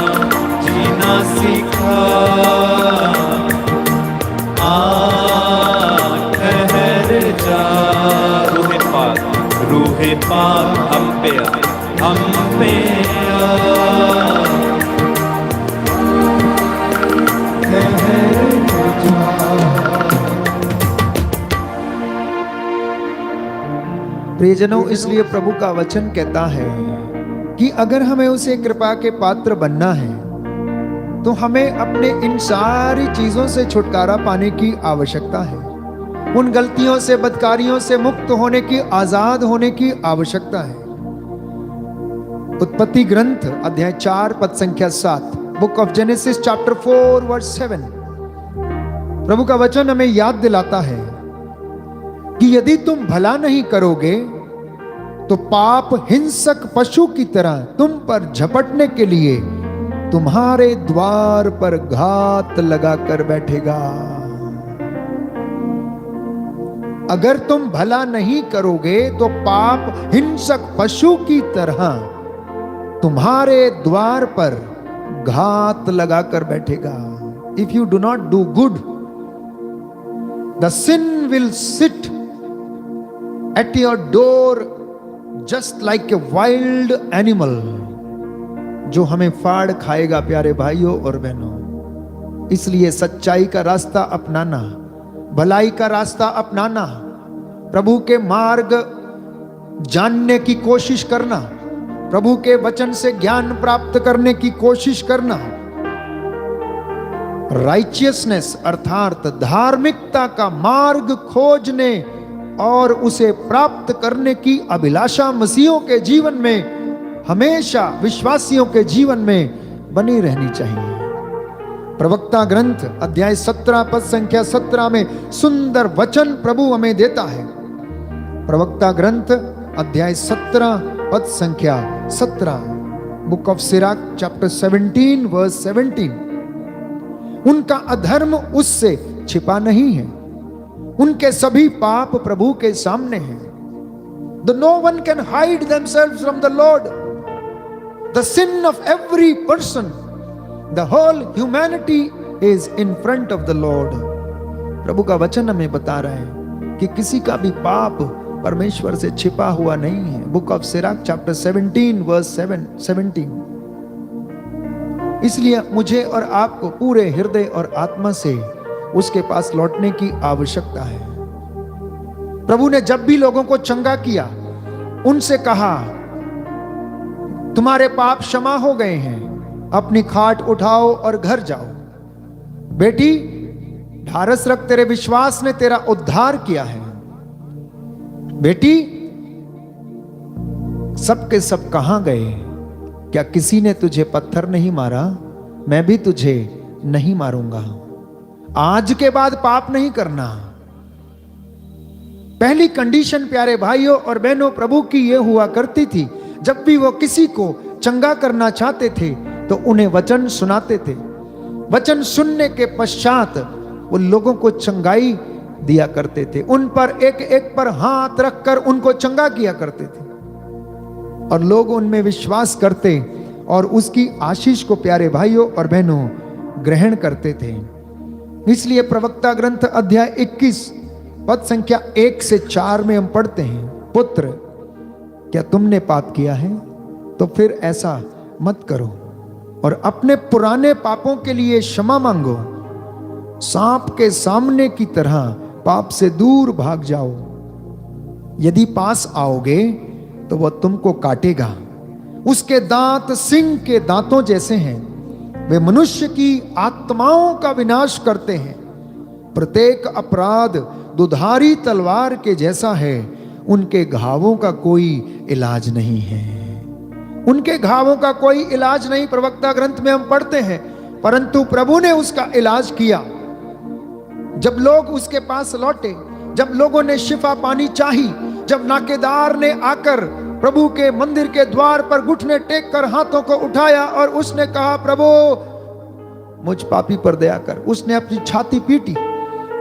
पार हम पे आ, हम पे आ। प्रियजनों, इसलिए प्रभु का वचन कहता है कि अगर हमें उसे कृपा के पात्र बनना है तो हमें अपने इन सारी चीजों से छुटकारा पाने की आवश्यकता है। उन गलतियों से, बदकारियों से मुक्त होने की, आजाद होने की आवश्यकता है। उत्पत्ति ग्रंथ अध्याय 4 पद संख्या 7, book of Genesis chapter 4 verse 7, प्रभु का वचन हमें याद दिलाता है कि यदि तुम भला नहीं करोगे तो पाप हिंसक पशु की तरह तुम पर झपटने के लिए तुम्हारे द्वार पर घात लगाकर बैठेगा। अगर तुम भला नहीं करोगे तो पाप हिंसक पशु की तरह तुम्हारे द्वार पर घात लगाकर बैठेगा। If you do not do good, the sin will sit at your door just like a wild animal, जो हमें फाड़ खाएगा। प्यारे भाइयों और बहनों, इसलिए सच्चाई का रास्ता अपनाना, भलाई का रास्ता अपनाना, प्रभु के मार्ग जानने की कोशिश करना, प्रभु के वचन से ज्ञान प्राप्त करने की कोशिश करना, राइचियसनेस अर्थात धार्मिकता का मार्ग खोजने और उसे प्राप्त करने की अभिलाषा मसीहों के जीवन में, हमेशा विश्वासियों के जीवन में बनी रहनी चाहिए। प्रवक्ता ग्रंथ अध्याय 17 पद संख्या 17 में सुंदर वचन प्रभु हमें देता है। प्रवक्ता ग्रंथ अध्याय 17 पद संख्या 17, book of Sirach chapter 17 verse 17, उनका अधर्म उससे छिपा नहीं है, उनके सभी पाप प्रभु के सामने हैं। The no one can hide themselves from the Lord. The sin of every person, the whole humanity is in front of the Lord. प्रभु का वचन हमें बता रहा है कि किसी का भी पाप परमेश्वर से छिपा हुआ नहीं है। Book of Sirach chapter 17 verse 17। इसलिए मुझे और आपको पूरे हृदय और आत्मा से उसके पास लौटने की आवश्यकता है। प्रभु ने जब भी लोगों को चंगा किया, उनसे कहा तुम्हारे पाप क्षमा हो गए हैं, अपनी खाट उठाओ और घर जाओ। बेटी ढारस रख, तेरे विश्वास ने तेरा उद्धार किया है। बेटी सब के सब कहां गए? क्या किसी ने तुझे पत्थर नहीं मारा? मैं भी तुझे नहीं मारूंगा। आज के बाद पाप नहीं करना। पहली कंडीशन प्यारे भाइयों और बहनों प्रभु की यह हुआ करती थी, जब भी वो किसी को चंगा करना चाहते थे तो उन्हें वचन सुनाते थे। वचन सुनने के पश्चात वो लोगों को चंगाई दिया करते थे, उन पर एक एक पर हाथ रखकर उनको चंगा किया करते थे और लोग उनमें विश्वास करते और उसकी आशीष को प्यारे भाइयों और बहनों ग्रहण करते थे। इसलिए प्रवक्ता ग्रंथ अध्याय 21 पद संख्या 1 से 4 में हम पढ़ते हैं, पुत्र क्या तुमने पाप किया है तो फिर ऐसा मत करो और अपने पुराने पापों के लिए क्षमा मांगो। सांप के सामने की तरह पाप से दूर भाग जाओ। यदि पास आओगे तो वह तुमको काटेगा। उसके दांत सिंह के दांतों जैसे हैं, वे मनुष्य की आत्माओं का विनाश करते हैं। प्रत्येक अपराध दुधारी तलवार के जैसा है, उनके घावों का कोई इलाज नहीं है। उनके घावों का कोई इलाज नहीं, प्रवक्ता ग्रंथ में हम पढ़ते हैं, परंतु प्रभु ने उसका इलाज किया। जब लोग उसके पास लौटे, जब लोगों ने शिफा पानी चाही, जब नाकेदार ने आकर प्रभु के मंदिर के द्वार पर घुटने टेक कर हाथों को उठाया और उसने कहा, प्रभु मुझ पापी पर दया कर। उसने अपनी छाती पीटी,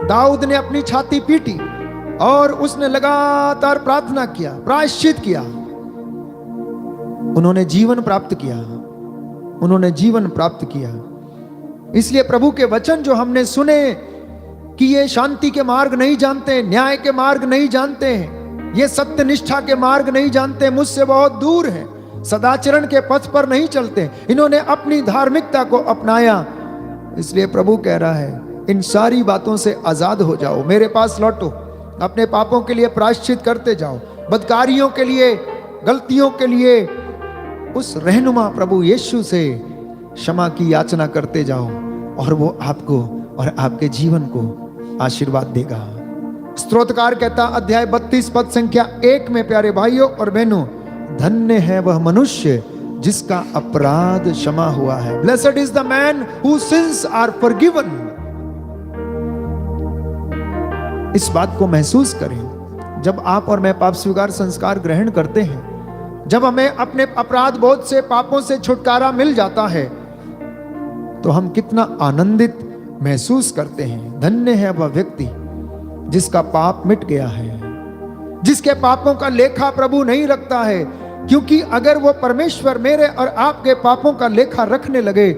दाऊद ने अपनी छाती पीटी और उसने लगातार प्रार्थना किया, प्रायश्चित किया। उन्होंने जीवन प्राप्त किया, उन्होंने जीवन प्राप्त किया। इसलिए प्रभु के वचन जो हमने सुने कि ये शांति के मार्ग नहीं जानते, न्याय के मार्ग नहीं जानते हैं, ये सत्य निष्ठा के मार्ग नहीं जानते, मुझसे बहुत दूर हैं, सदाचरण के पथ पर नहीं चलते, इन्होंने अपनी धार्मिकता को अपनाया। इसलिए प्रभु कह रहा है, इन सारी बातों से आजाद हो जाओ, मेरे पास लौटो, अपने पापों के लिए प्रायश्चित करते जाओ, बदकारियों के लिए, गलतियों के लिए उस रहनुमा प्रभु यीशु से क्षमा की याचना करते जाओ, और वो आपको और आपके जीवन को आशीर्वाद देगा। स्तोत्रकार कहता अध्याय 32 पद संख्या 1 में, प्यारे भाइयों और बहनों, धन्य है वह मनुष्य जिसका अपराध क्षमा हुआ है। Blessed is the man whose sins are forgiven। इस बात को महसूस करें, जब आप और मैं पाप स्वीकार संस्कार ग्रहण करते हैं, जब हमें अपने अपराध बोध से, पापों से छुटकारा मिल जाता है, तो हम कितना आनंदित महसूस करते हैं। धन्य है वह व्यक्ति जिसका पाप मिट गया है, जिसके पापों का लेखा प्रभु नहीं रखता है, क्योंकि अगर वो परमेश्वर मेरे और आपके पापों का लेखा रखने लगे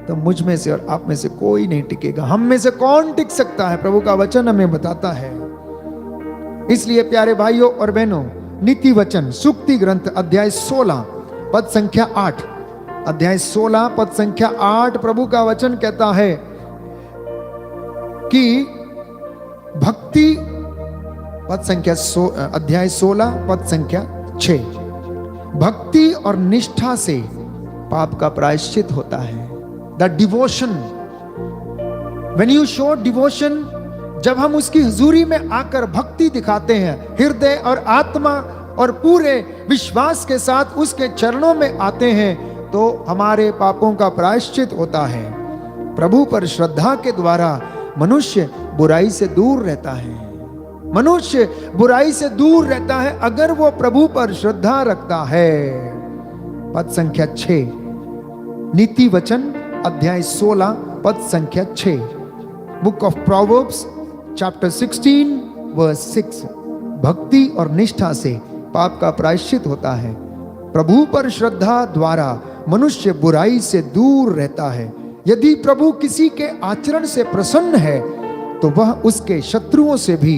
तो मुझ में से और आप में से कोई नहीं टिकेगा। हम में से कौन टिक सकता है, प्रभु का वचन हमें बताता है। इसलिए प्यारे भाइयों और बहनों, नीति वचन सूक्ति ग्रंथ अध्याय 16 पद संख्या 8, अध्याय 16 पद संख्या 8, प्रभु का वचन कहता है कि भक्ति, पद संख्या अध्याय 16 पद संख्या 6, भक्ति और निष्ठा से पाप का प्रायश्चित होता है। The devotion, when you show devotion, जब हम उसकी हुजूरी में आकर भक्ति दिखाते हैं, हृदय और आत्मा और पूरे विश्वास के साथ उसके चरणों में आते हैं, तो हमारे पापों का प्रायश्चित होता है। प्रभु पर श्रद्धा के द्वारा मनुष्य बुराई से दूर रहता है। मनुष्य बुराई से दूर रहता है अगर वो प्रभु पर श्रद्धा रखता है। पद संख्या 6, नीति वचन अध्याय 16 पद संख्या 6, book of Proverbs chapter 16 verse 6, भक्ति और निष्ठा से पाप का प्रायश्चित होता है। प्रभु पर श्रद्धा द्वारा मनुष्य बुराई से दूर रहता है। यदि प्रभु किसी के आचरण से प्रसन्न है तो वह उसके शत्रुओं से भी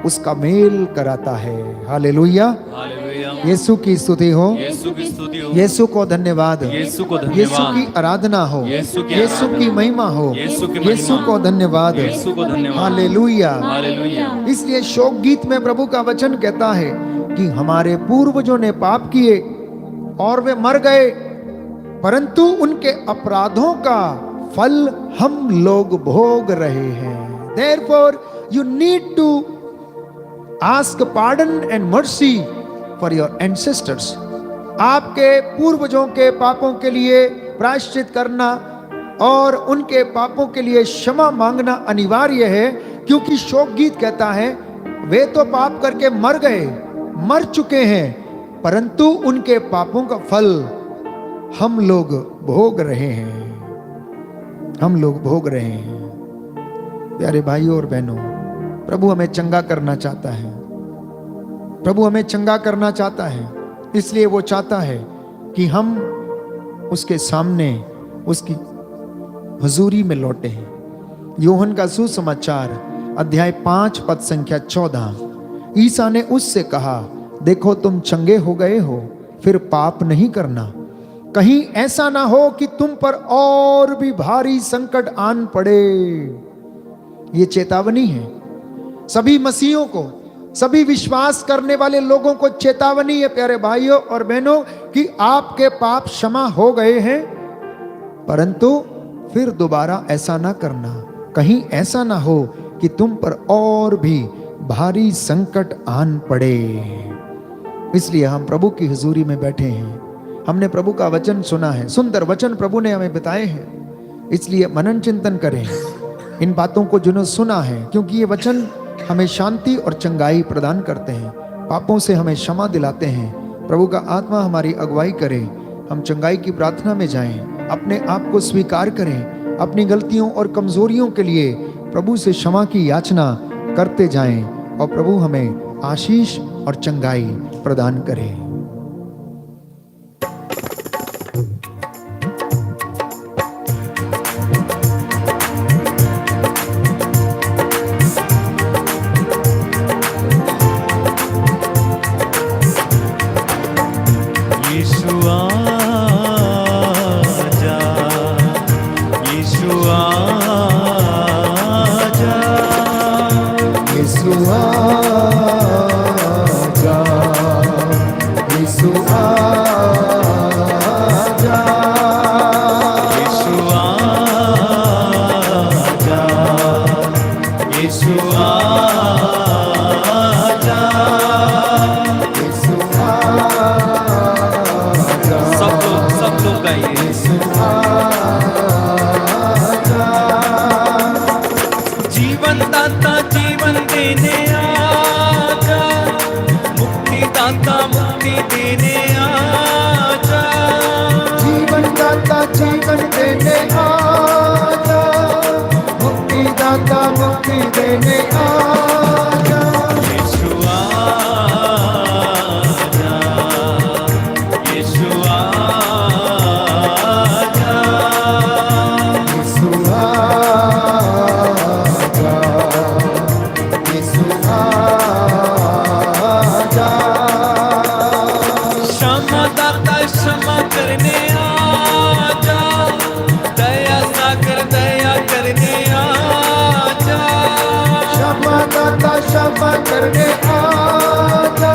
उसका मेल कराता है। Hallelujah, hallelujah. यीशु की स्तुति हो, यीशु की स्तुति हो, यीशु को धन्यवाद, यीशु को धन्यवाद, यीशु की आराधना हो, यीशु की यीशु की आराधना, महिमा हो, यीशु की महिमा, यीशु को धन्यवाद, यीशु को धन्यवाद। हालेलुया। हालेलुया। इसलिए शोक गीत में प्रभु का वचन कहता है कि हमारे पूर्वजों ने पाप किए और वे मर गए, परंतु उनके अपराधों का फल हम लोग भोग रहे हैं। Therefore, you need to ask pardon and mercy for your ancestors। आपके पूर्वजों के पापों के लिए प्रायश्चित करना और उनके पापों के लिए क्षमा मांगना अनिवार्य है, क्योंकि शोक गीत कहता है वे तो पाप करके मर गए, मर चुके हैं, परंतु उनके पापों का फल हम लोग भोग रहे हैं, हम लोग भोग रहे हैं। प्यारे भाइयों और बहनों, प्रभु हमें चंगा करना चाहता है, प्रभु हमें चंगा करना चाहता है। इसलिए वो चाहता है कि हम उसके सामने उसकी हुजूरी में लौटे हैं। यूहन्ना का सुसमाचार अध्याय 5 पद संख्या 14, ईसा ने उससे कहा, देखो तुम चंगे हो गए हो, फिर पाप नहीं करना, कहीं ऐसा ना हो कि तुम पर और भी भारी संकट आन पड़े। ये चेतावनी है सभी मसीहों को, सभी विश्वास करने वाले लोगों को चेतावनी है प्यारे भाइयों और बहनों, कि आपके पाप क्षमा हो गए हैं, परंतु फिर दोबारा ऐसा ना करना, कहीं ऐसा ना हो कि तुम पर और भी भारी संकट आन पड़े। इसलिए हम प्रभु की हुजूरी में बैठे हैं, हमने प्रभु का वचन सुना है, सुंदर वचन प्रभु ने हमें बताए हैं। इसलिए मनन चिंतन करें इन बातों को जिन्होंने सुना है, क्योंकि ये वचन हमें शांति और चंगाई प्रदान करते हैं, पापों से हमें क्षमा दिलाते हैं। प्रभु का आत्मा हमारी अगुवाई करे, हम चंगाई की प्रार्थना में जाएं, अपने आप को स्वीकार करें, अपनी गलतियों और कमजोरियों के लिए प्रभु से क्षमा की याचना करते जाएं, और प्रभु हमें आशीष और चंगाई प्रदान करे। दाता मुक्ति देने आजा, जीवन दाता जीवन देने आजा, मुक्ति दाता मुक्ति देने आजा। यीशु आजा, यीशु आजा, यीशु आजा, यीशु आजा। क्षमा दाता क्षमा करने आजा, दया सागर दया करने आजा, क्षमा दाता क्षमा करने आजा,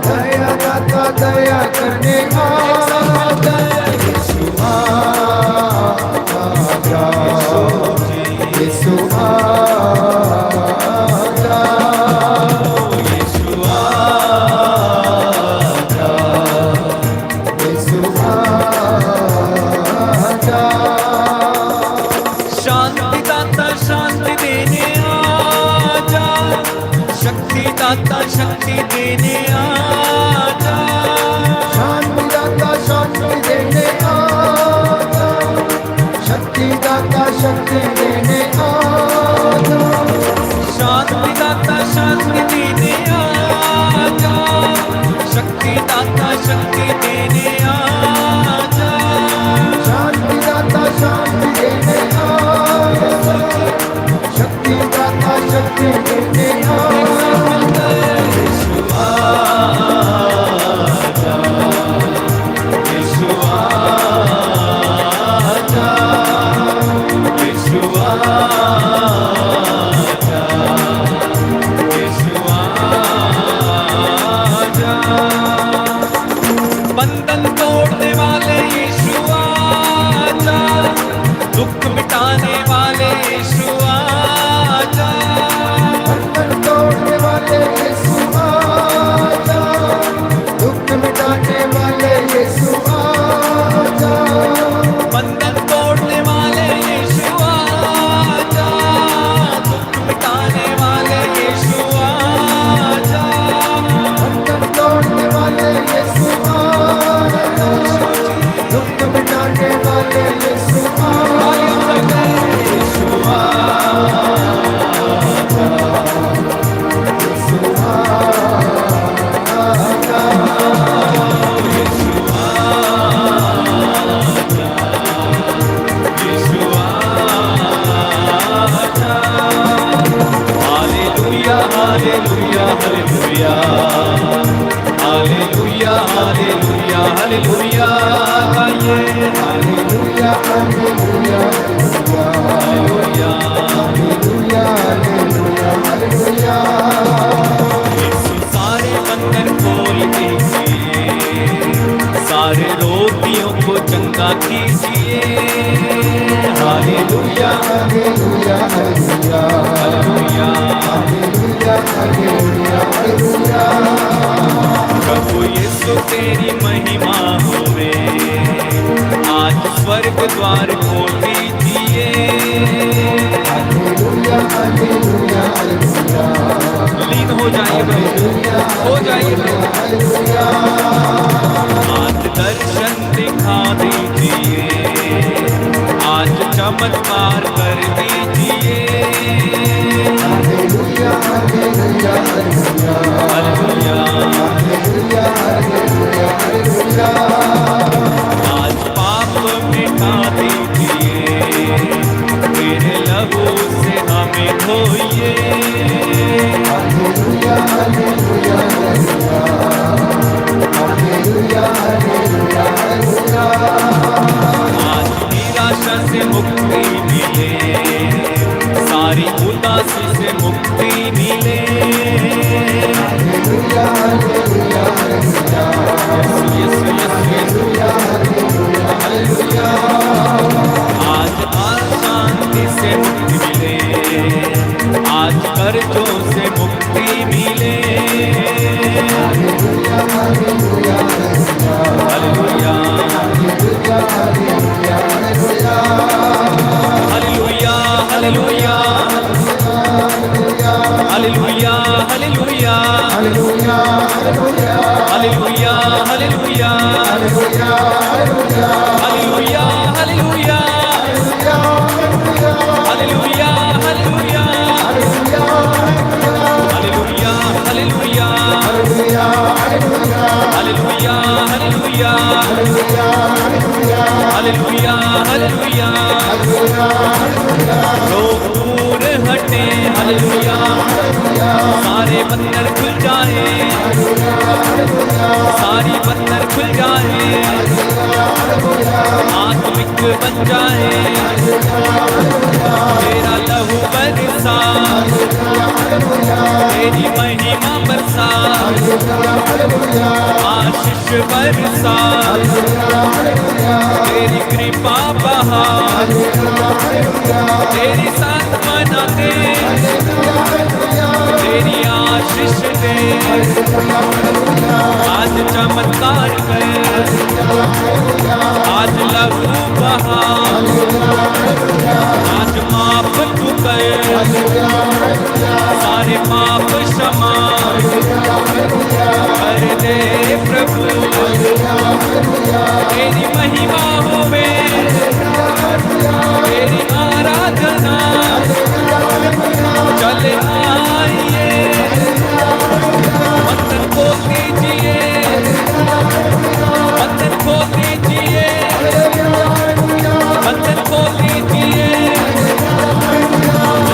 दया दाता दया करने आजा। यीशु आजा, यीशु आजा, यीशु आजा, यीशु आजा। शांति दाता शांति देने आजा, शक्ति दाता शक्ति देने आजा, शांति दाता शांति देने आजा, शक्ति दाता शक्ति देने आजा। शांति दाता शांति देने आजा, शक्ति दाता शक्ति देने आजा, शांति दाता शांति देने आजा, शक्ति दाता शक्ति देने आजा। यीशु आजा, यीशु आजा, यीशु आजा, यीशु आजा। बंधन तोड़ने वाले यीशु आजा, दुख मिटाने वाले यीशु आजा, बंधन तोड़ने वाले यीशु आजा, दुख मिटाने वाले यीशु आजा। बंधन तोड़ने वाले यीशु आजा, दुख मिटाने वाले यीशु आजा, बंधन तोड़ने वाले यीशु आजा, दुख मिटाने वाले यीशु आजा। यीशु आजा, यीशु आजा, यीशु आजा, यीशु आजा। Hallelujah hallelujah hallelujah, hallelujah hallelujah hallelujah, गाइए hallelujah hallelujah hallelujah. Hallelujah hallelujah hallelujah. Yeshu सारे बंधन खोल दीजिए, सारे रोगियों को चंगा कीजिए। Hallelujah hallelujah hallelujah hallelujah, hallelujah hallelujah hallelujah. प्रभु यीशु तेरी महिमा होवे, आज स्वर्ग द्वार खोल दीजिए। हालेलुया हालेलुया हालेलुया लीन हो जाइए प्रभु, हो जाइए प्रभु। हालेलुया। आज दर्शन दिखा दीजिए, आज चमत्कार कर दीजिए। Hallelujah hallelujah hallelujah hallelujah, hallelujah hallelujah hallelujah. आज पाप मिटा दीजिए, तेरे लहू से हमें धोइए। Hallelujah hallelujah hallelujah hallelujah hallelujah hallelujah. आज निराशा से मुक्ति मिले, सारी उदासी से मुक्ति मिले। Hallelujah hallelujah hallelujah Yeshu Yeshu Yeshu, hallelujah hallelujah. आज अशांति से मुक्ति मिले, आज कर्जों से मुक्ति मिले। Hallelujah hallelujah hallelujah hallelujah hallelujah hallelujah hallelujah. Hallelujah hallelujah hallelujah hallelujah, hallelujah hallelujah hallelujah hallelujah hallelujah hallelujah hallelujah hallelujah hallelujah hallelujah hallelujah hallelujah रोग दूर हटे हालेलुया सारे बंधन खुल जाए सारी बंधन खुल जाए आत्मिक बन जाए तेरा लहू बरसा तेरी महिमा बरसा आशीष बरसा तेरी कृपा बहा तेरी सांत्वना दे तेरी आशीष दे आज चमत्कार कर आज लहू बहा आज माफ तू कर सारे पाप क्षमा कर दे प्रभु तेरी महिमा होवे तेरी आराधना चले आइए बंधन को दीजिए बंधन को दीजिए बंधन को दीजिए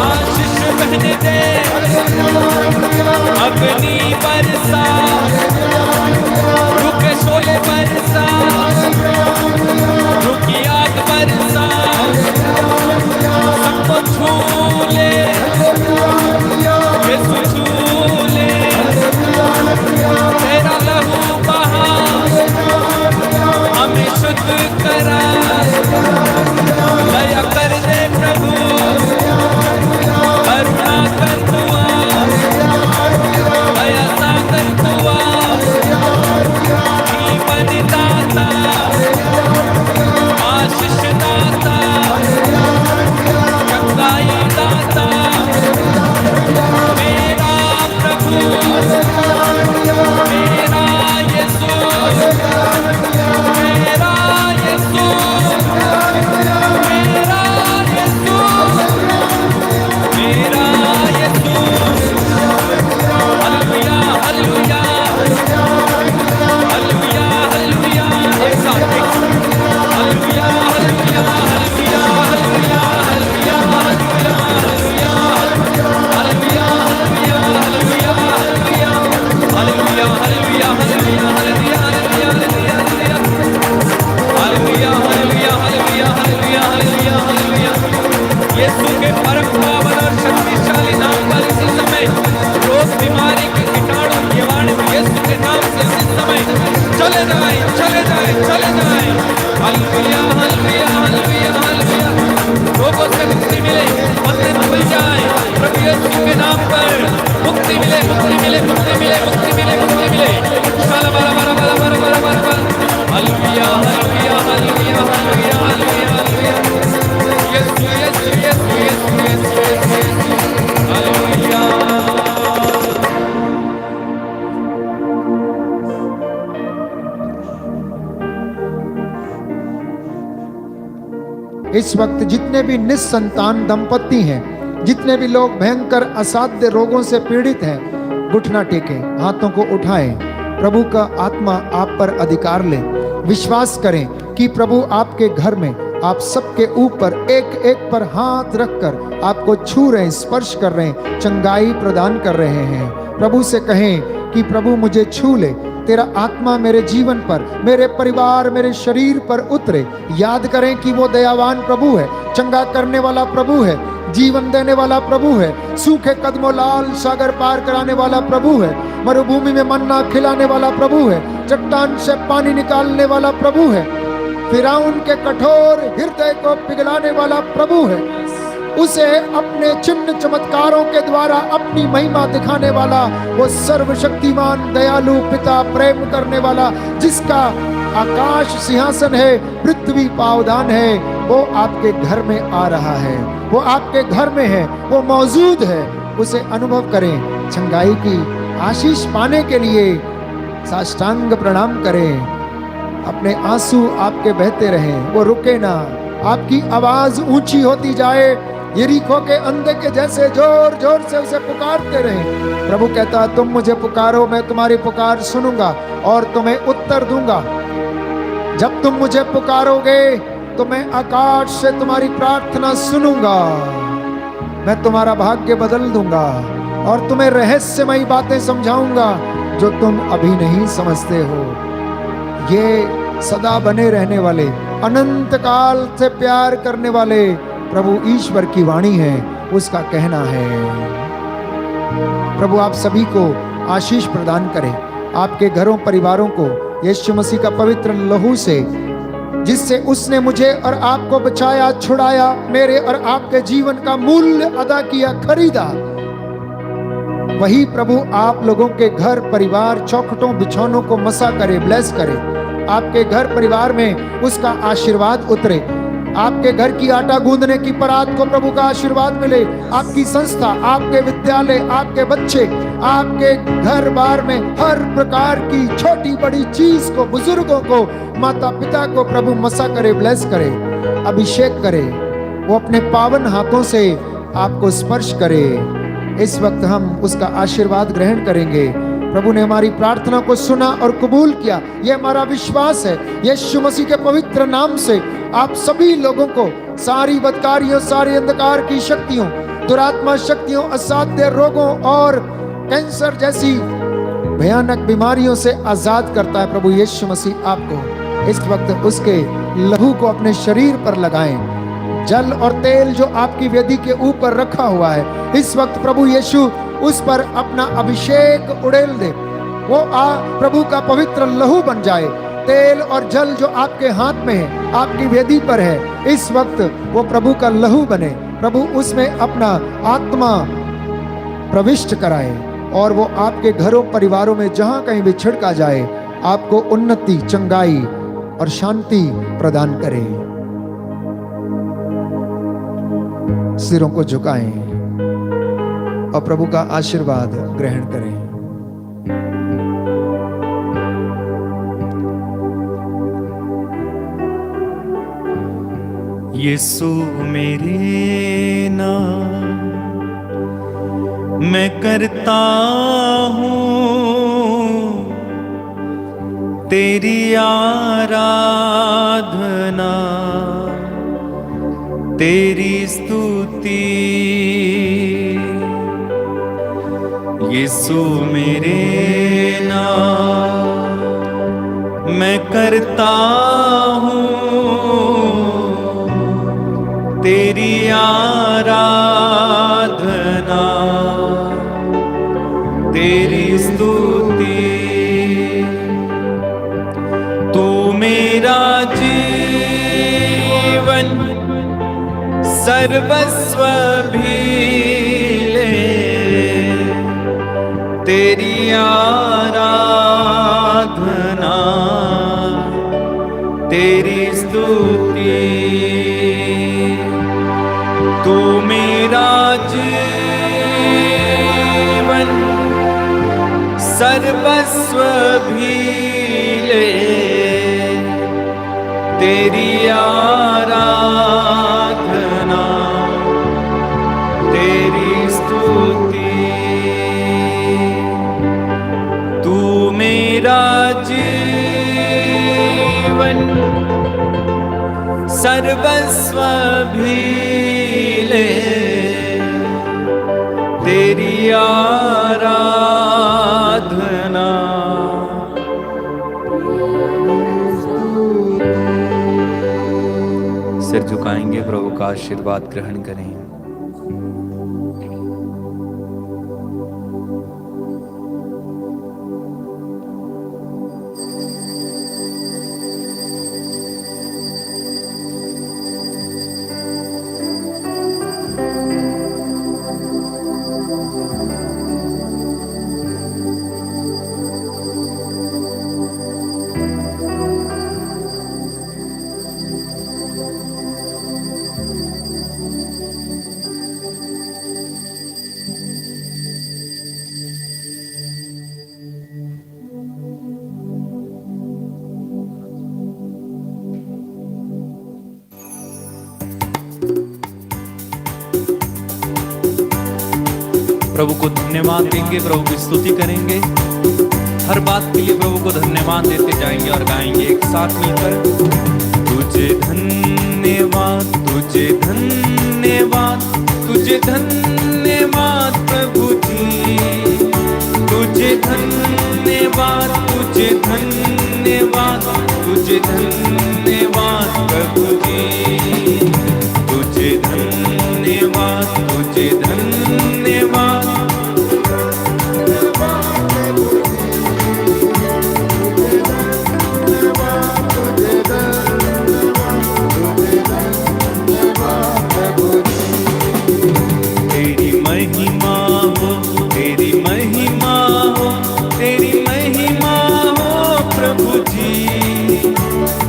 आशीष बहने दे अग्नि बरसा रुके शोले बरसा रुकी आग बरसा सबको छू ले यीशु छू ले तेरा लहू बहा हमें शुद्ध करा दया कर दे प्रभु करुणा कर दुआ दया सागर दुआ जीवन दाता आशीष दाता चंगाई दाता मेरा प्रभु मेरा यीशु मेरा यीशु मेरा यीशु मेरा Yeshu hallelujah hallelujah hallelujah hallelujah एक साथ hallelujah hallelujah hallelujah hallelujah hallelujah hallelujah hallelujah hallelujah hallelujah hallelujah hallelujah Yeshu के परम पावन और शक्तिशाली नाम पर इसी समय रोग बीमारी के कीटाणु जीवाणु यीशु के नाम से इसी समय चले जाए चले जाए चले जाए हालेलुया हालेलुया हालेलुया हालेलुया रोगों से मुक्ति मिले बंधन खुल जाए प्रभु यीशु के नाम पर मुक्ति मिले मुक्ति मिले मुक्ति मिले मुक्ति मिले मुक्ति मिले बारा बारा बारा बारा बारा बारा बारा hallelujah hallelujah hallelujah hallelujah hallelujah hallelujah Yeshu Yeshu Yeshu Yeshu Yeshu Yeshu hallelujah इस वक्त जितने भी निस्संतान दंपत्ति हैं, जितने भी लोग भयंकर असाध्य रोगों से पीड़ित हैं, घुटना टेकें, हाथों को उठाएं, प्रभु का आत्मा आप पर अधिकार ले। विश्वास करें कि प्रभु आपके घर में आप सबके ऊपर एक एक पर हाथ रखकर आपको छू रहे हैं, स्पर्श कर रहे हैं, चंगाई प्रदान कर रहे हैं। प्रभु से कहें कि प्रभु मुझे छू ले, तेरा आत्मा मेरे जीवन पर, मेरे परिवार, मेरे शरीर पर उतरे। याद करें कि वो दयावान प्रभु है, चंगा करने वाला प्रभु है, जीवन देने वाला प्रभु है, सूखे कदमों लाल सागर पार कराने वाला प्रभु है, मरुभूमि में मन्ना खिलाने वाला प्रभु है, चट्टान से पानी निकालने वाला प्रभु है, फिरौन के कठोर हृदय को पिघलाने वाला प्रभु है। उसे अपने चिन्ह चमत्कारों के द्वारा अपनी महिमा दिखाने वाला वो सर्वशक्तिमान दयालु पिता, प्रेम करने वाला, जिसका आकाश सिंहासन है, पृथ्वी पावदान है, वो आपके घर में आ रहा है, वो आपके घर में है, वो मौजूद है। उसे अनुभव करें। चंगाई की आशीष पाने के लिए साष्टांग प्रणाम करें, अपने आंसू आपके बहते रहें, वो रुके ना, आपकी आवाज ऊंची होती जाए, यरीको के अंधे के जैसे जोर जोर से उसे पुकारते रहें। प्रभु कहता है तुम मुझे पुकारो, मैं तुम्हारी पुकार सुनूंगा और तुम्हें उत्तर दूंगा। जब तुम मुझे पुकारोगे तो मैं आकाश से तुम्हारी प्रार्थना सुनूंगा, मैं तुम्हारा भाग्य बदल दूंगा और तुम्हें रहस्यमयी बातें समझाऊंगा जो तुम अभी नहीं समझते हो। ये सदा बने रहने वाले, अनंत काल से प्यार करने वाले प्रभु ईश्वर की वाणी है, उसका कहना है। प्रभु आप सभी को आशीष प्रदान करें, आपके घरों परिवारों को यीशु मसीह का पवित्र लहू से, जिससे उसने मुझे और आपको बचाया, छुड़ाया, मेरे और आपके जीवन का मूल्य अदा किया, खरीदा, वही प्रभु आप लोगों के घर परिवार चौखटों बिछौनों को मसा करे, ब्लेस करे, आपके घर परिवार में उसका आशीर्वाद उतरे, आपके घर की आटा गूंदने की परात को प्रभु का आशीर्वाद मिले, आपकी संस्था, आपके विद्यालय, आपके बच्चे, आपके घर बार में हर प्रकार की छोटी बड़ी चीज को, बुजुर्गों को, माता पिता को प्रभु मसा करे, ब्लेस करे, अभिषेक करे, वो अपने पावन हाथों से आपको स्पर्श करे। इस वक्त हम उसका आशीर्वाद ग्रहण करेंगे। प्रभु ने हमारी प्रार्थना को सुना और कबूल किया, यह हमारा विश्वास है। यीशु मसीह के पवित्र नाम से आप सभी लोगों को सारी बदकारियों, सारी अंधकार की शक्तियों, दुरात्मा शक्तियों, असाध्य रोगों और कैंसर जैसी भयानक बीमारियों से आजाद करता है। प्रभु यीशु मसीह आपको इस वक्त उसके लहू को अपने शरीर पर लगाएं। जल और तेल जो आपकी वेदी के ऊपर रखा हुआ है, इस वक्त प्रभु यीशु उस पर अपना अभिषेक उड़ेल दे, वो प्रभु का पवित्र लहू बन जाए। तेल और जल जो आपके हाथ में है, आपकी वेदी पर है, इस वक्त वो प्रभु का लहू बने, प्रभु उसमें अपना आत्मा प्रविष्ट कराए और वो आपके घरों परिवारों में जहां कहीं भी छिड़का जाए, आपको उन्नति, चंगाई और शांति प्रदान करे। सिरों को झुकाएं और प्रभु का आशीर्वाद ग्रहण करें। यीशु मेरे नाम मैं करता हूँ तेरी आराधना, तेरी स्तुति। यीशु मेरे नाम मैं करता हूँ तेरी आराधना, तेरी स्तुति। तू मेरा जीवन सर्वस्व भी ले, तेरी आराधना, तेरी स्तुति। तू मेरा जीवन सर्वस्व भी ले, तेरी आराधना, तेरी स्तुति। तू मेरा जीवन सर्वस्व भी ले, तेरी आराधना। सिर झुकाएंगे, प्रभु का आशीर्वाद ग्रहण करें। प्रभु को धन्यवाद देंगे, प्रभु की स्तुति करेंगे। हर बात के लिए प्रभु को धन्यवाद देते जाएंगे और गाएंगे एक साथ मिलकर। तुझे धन्यवाद, तुझे धन्यवाद, तुझे धन्यवाद प्रभु जी। तुझे धन्यवाद, तुझे धन्यवाद, तुझे धन्यवाद प्रभु जी। तुझे धन्यवाद, तुझे धन्यवाद। तेरी महिमा हो, तेरी महिमा हो, तेरी महिमा हो प्रभु जी।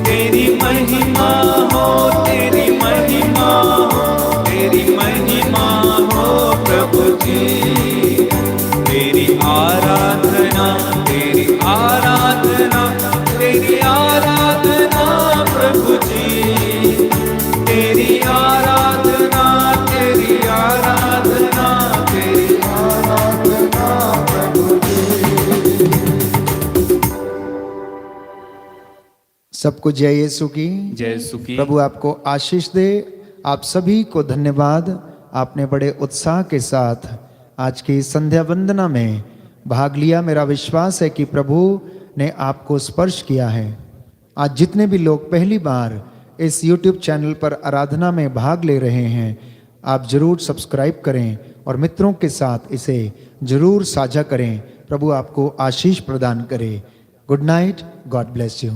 तेरी महिमा हो, तेरी महिमा हो, तेरी महिमा हो प्रभु जी। तेरी आराधना, तेरी आराधना, तेरी आराधना प्रभु जी। तेरी आराधना, तेरी आराधना, तेरी आराधना प्रभु जी। सबको जय यीशु की। जय सुखी। प्रभु आपको आशीष दे। आप सभी को धन्यवाद, आपने बड़े उत्साह के साथ आज की संध्या वंदना में भाग लिया। मेरा विश्वास है कि प्रभु ने आपको स्पर्श किया है। आज जितने भी लोग पहली बार इस YouTube चैनल पर आराधना में भाग ले रहे हैं, आप जरूर सब्सक्राइब करें और मित्रों के साथ इसे जरूर साझा करें। प्रभु आपको आशीष प्रदान करे। Good night, God bless you.